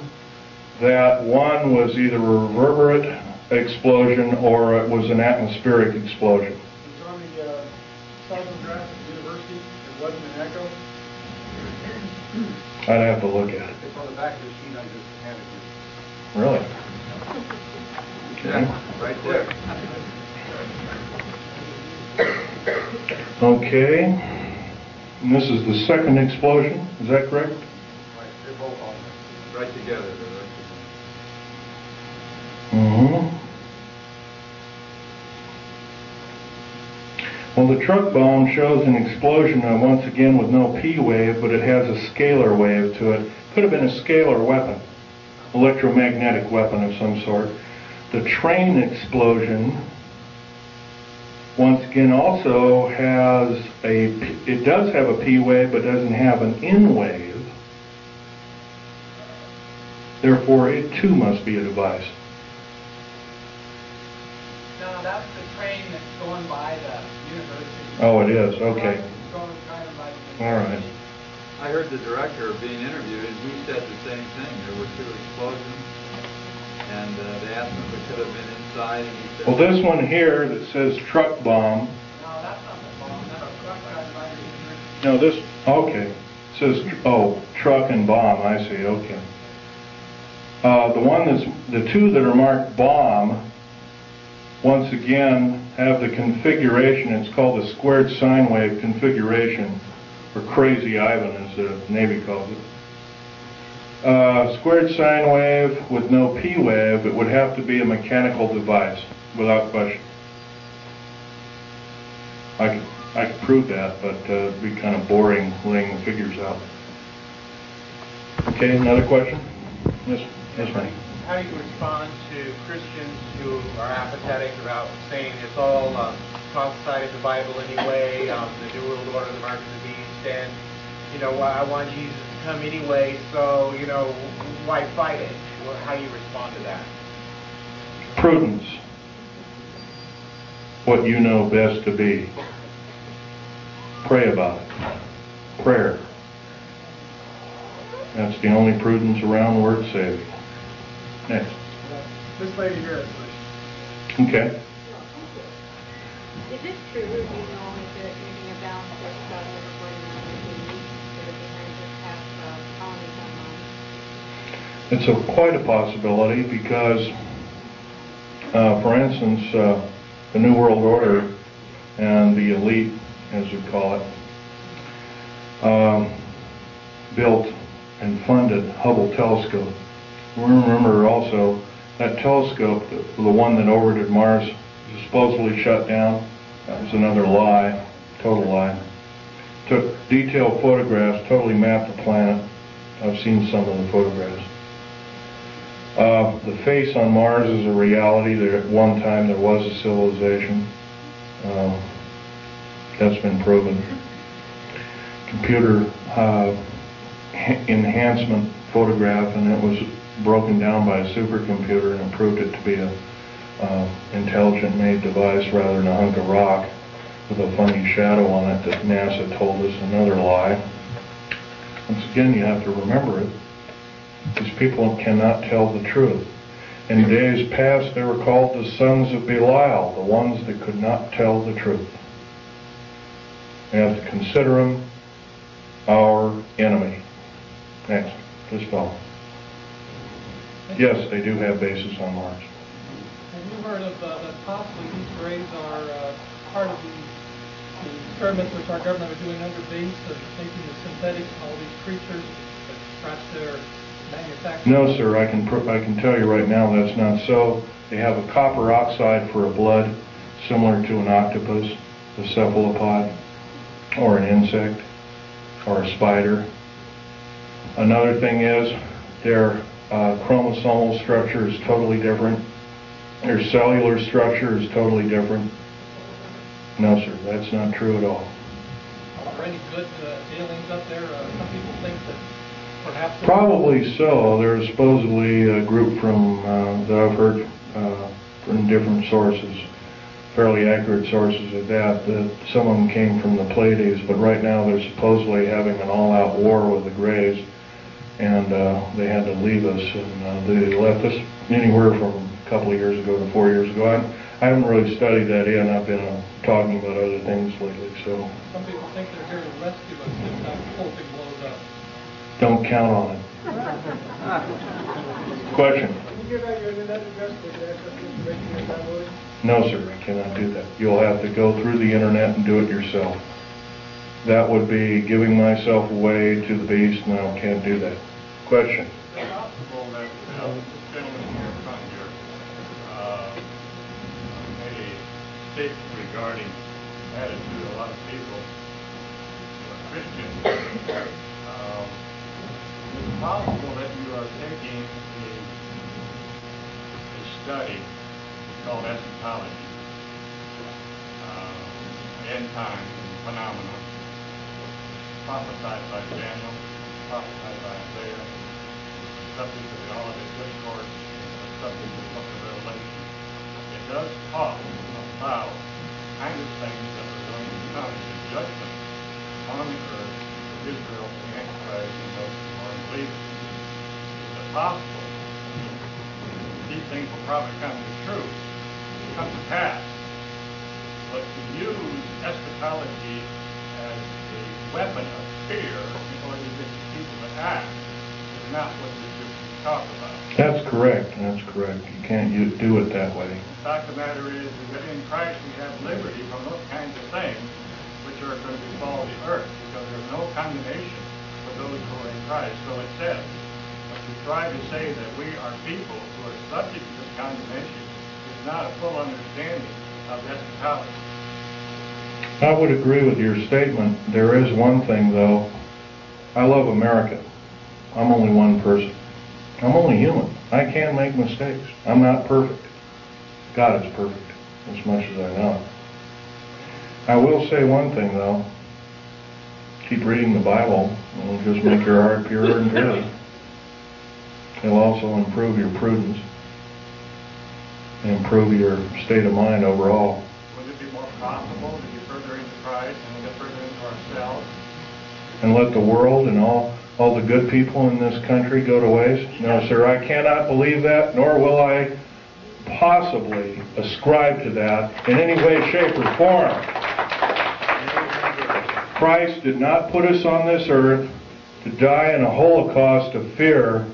that one was either a reverberant explosion or it was an atmospheric explosion. It's on the seismograph at the university. It wasn't an echo. I'd have to look at it. It's on the back of the sheet I just handed you. Really? Okay. Right there. Okay. And this is the second explosion, is that correct? Right, they're both on there. Right together. Mm-hmm. Well, the truck bomb shows an explosion, once again, with no P wave, but it has a scalar wave to it. Could have been a scalar weapon, electromagnetic weapon of some sort. The train explosion, once again, also has it does have a P wave, but doesn't have an N wave. Therefore, it too must be a device. No, that's the train that's going by the university. Oh, it is. Okay. Going kind of by the All right. I heard the director being interviewed, and he said the same thing. There were 2 explosions, and they asked him if it could have been inside, and he said... Well, this one here that says truck bomb. No, that's not the bomb. That's a truck driving by the university. No, this, okay. It says, truck and bomb. I see, okay. The 2 that are marked bomb, once again, have the configuration. It's called the squared sine wave configuration, or Crazy Ivan, as the Navy calls it. Squared sine wave with no P wave, it would have to be a mechanical device, without question. I could prove that, but it'd be kind of boring laying the figures out. Okay, another question? Yes, ma'am. How do you respond to Christians who are apathetic about saying it's all prophesied in the Bible anyway, the New World Order, the mark of the beast, and, you know, I want Jesus to come anyway, so, you know, why fight it? Well, how do you respond to that? Prudence. What you know best to be. Pray about it. Prayer. That's the only prudence around worth saving. Next. This lady here has a question. Okay. Is it true, you know, if they're using a balance of about over 49 so that they might just have colonies on Mars? It's quite a possibility because, for instance, the New World Order and the elite, as we call it, built and funded Hubble telescope. Remember also that telescope, the one that orbited Mars, was supposedly shut down. That was another lie, total lie. Took detailed photographs, totally mapped the planet. I've seen some of the photographs. The face on Mars is a reality. There, at one time there was a civilization. That's been proven. Computer enhancement photograph, and it was broken down by a supercomputer and proved it to be a intelligent made device rather than a hunk of rock with a funny shadow on it that NASA told us. Another lie. Once again, you have to remember it. These people cannot tell the truth. In days past, they were called the sons of Belial, the ones that could not tell the truth. We have to consider them our enemy. Next, this fellow. Yes, they do have bases on Mars. Have you heard of that possibly these rays are part of the experiments which our government are doing under base of taking the synthetics and all these creatures that perhaps they're manufacturing? No, sir. I can tell you right now that's not so. They have a copper oxide for a blood, similar to an octopus, a cephalopod, or an insect, or a spider. Another thing is their chromosomal structure is totally different. Their cellular structure is totally different. No, sir, that's not true at all. Are there any good aliens up there? Some people think that perhaps... Probably so. There's supposedly a group from that I've heard from different sources, fairly accurate sources at that some of them came from the Pleiades, but right now they're supposedly having an all-out war with the Greys, and they had to leave us, and they left us anywhere from a couple of years ago to 4 years ago. I haven't really studied that in. I've been talking about other things lately, so... Some people think they're here to rescue us if that whole thing blows up. Don't count on it. Question? Can you give out your internet address to access the information you're downloading? No, sir, I cannot do that. You'll have to go through the internet and do it yourself. That would be giving myself away to the beast, and I can't do that. Question? Is it possible that this gentleman here in front here made a statement regarding attitude of a lot of people who are Christians? Is it possible that you are taking a study called eschatology, end time phenomena, prophesied by Daniel, prophesied by Isaiah, subject to the Olivet Discourse, subject to the Book of Revelation? It does talk about kind of things that are going to come to judgment on the earth for Israel, the Antichrist, and those who are believers. Is it possible these things will probably come to truth, come to pass, but to use eschatology as a weapon of fear in order to get people to act is not what the scriptures talk about. That's correct. That's correct. You can't do it that way. The fact of the matter is that in Christ we have liberty from those kinds of things which are going to befall the earth, because there's no condemnation for those who are in Christ. So it says. But to try to say that we are people who are subject to this condemnation is not a full understanding of eschatology. I would agree with your statement. There is one thing, though. I love America. I'm only one person. I'm only human. I can make mistakes. I'm not perfect. God is perfect, as much as I know. I will say one thing, though. Keep reading the Bible. It'll just make your heart pure and good. It'll also improve your prudence, improve your state of mind overall. Would it be more profitable to get further into Christ and get further into ourselves? And let the world and all the good people in this country go to waste? No, sir, I cannot believe that, nor will I possibly ascribe to that in any way, shape, or form. Christ did not put us on this earth to die in a holocaust of fear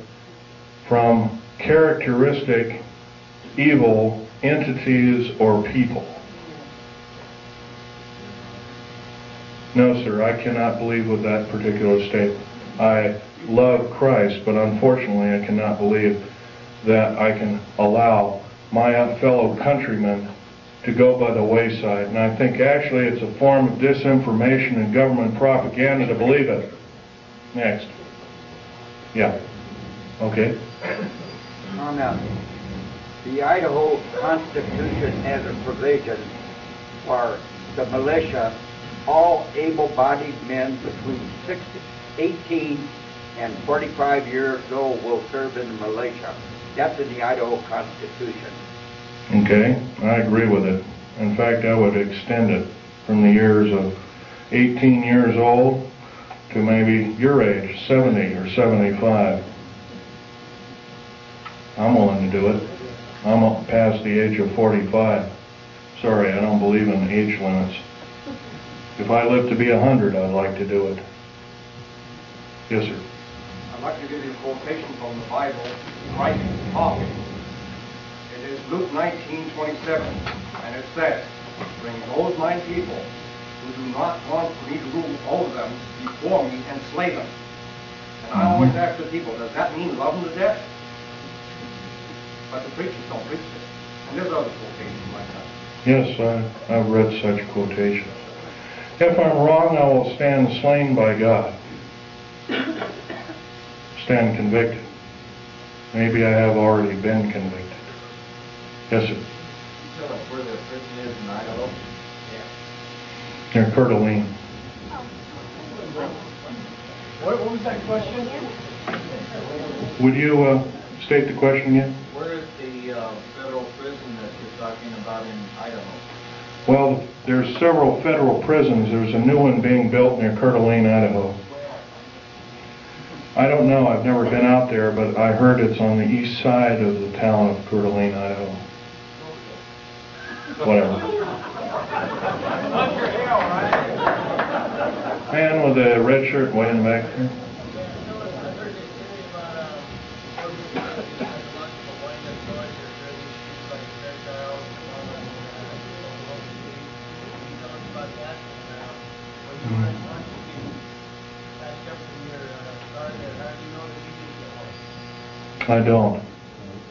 from characteristic evil entities or people. No, sir, I cannot believe with that particular statement. I love Christ, but unfortunately I cannot believe that I can allow my fellow countrymen to go by the wayside. And I think actually it's a form of disinformation and government propaganda to believe it. Next. Yeah. Okay. Comment. The Idaho Constitution has a provision for the militia. All able-bodied men between 18 and 45 years old will serve in the militia. That's in the Idaho Constitution. Okay, I agree with it. In fact, I would extend it from the years of 18 years old to maybe your age, 70 or 75. I'm willing to do it. I'm past the age of 45. Sorry, I don't believe in age limits. If I live to be 100, I'd like to do it. Yes, sir. I'd like to give you a quotation from the Bible, Christ talking. It is Luke 19:27, and it says, "Bring those my people who do not want me to rule over them before me and slay them." And I always ask the people, does that mean love them to death? But the preachers don't preach it. And there's other quotations like that. Yes, I've read such quotations. If I'm wrong, I will stand slain by God. Stand convicted. Maybe I have already been convicted. Yes, sir. You tell us where the prison is in Idaho? Near Coeur d'Alene. What was that question? Would you state the question again? Where is the federal prison that you're talking about in Idaho? Well, there's several federal prisons. There's a new one being built near Coeur d'Alene, Idaho. I don't know. I've never been out there, but I heard it's on the east side of the town of Coeur d'Alene, Idaho. Whatever. Man with a red shirt way in the back there. I don't.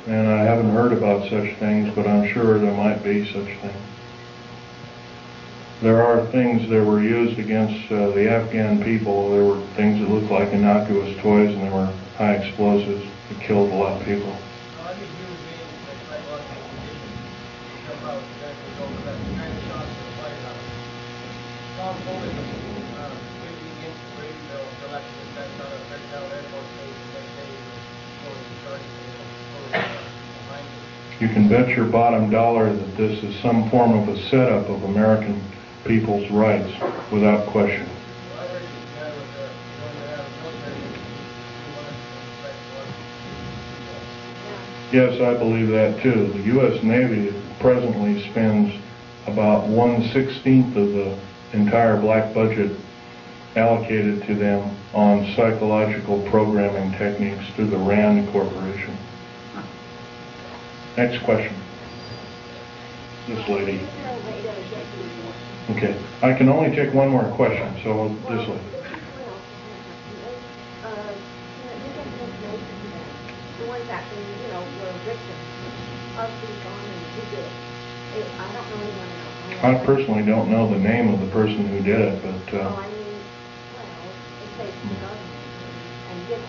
And I haven't heard about such things, but I'm sure there might be such things. There are things that were used against the Afghan people. There were things that looked like innocuous toys, and there were high explosives that killed a lot of people. You can bet your bottom dollar that this is some form of a setup of American people's rights, without question. Yes, I believe that too. The U.S. Navy presently spends about 1/16 of the entire black budget allocated to them on psychological programming techniques through the RAND Corporation. Next question. This lady. Okay. I can only take one more question, so this lady. The ones that, were victims of the bombing who did it. I don't know anyone else. I personally don't know the name of the person who did it, but... it takes the government and gets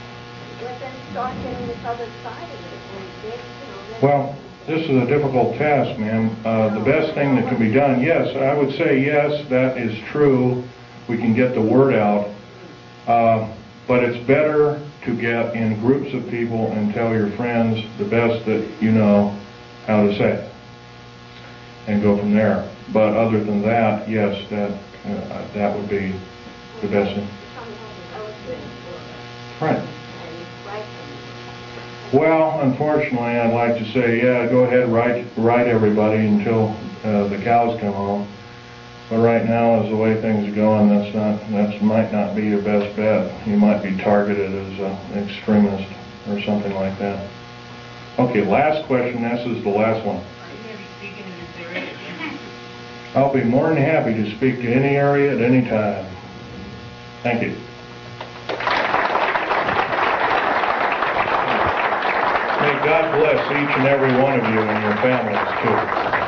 But then start getting this other side of it, and get, Well, this is a difficult task, ma'am. The best thing that can be done, yes, I would say yes, that is true. We can get the word out. But it's better to get in groups of people and tell your friends the best that you know how to say it. And go from there. But other than that, yes, that would be the best thing. Right. Well, unfortunately, I'd like to say, yeah, go ahead, write everybody until the cows come home. But right now, as the way things are going, that might not be your best bet. You might be targeted as an extremist or something like that. Okay, last question. This is the last one. I'll be more than happy to speak to any area at any time. Thank you. May God bless each and every one of you and your families, too.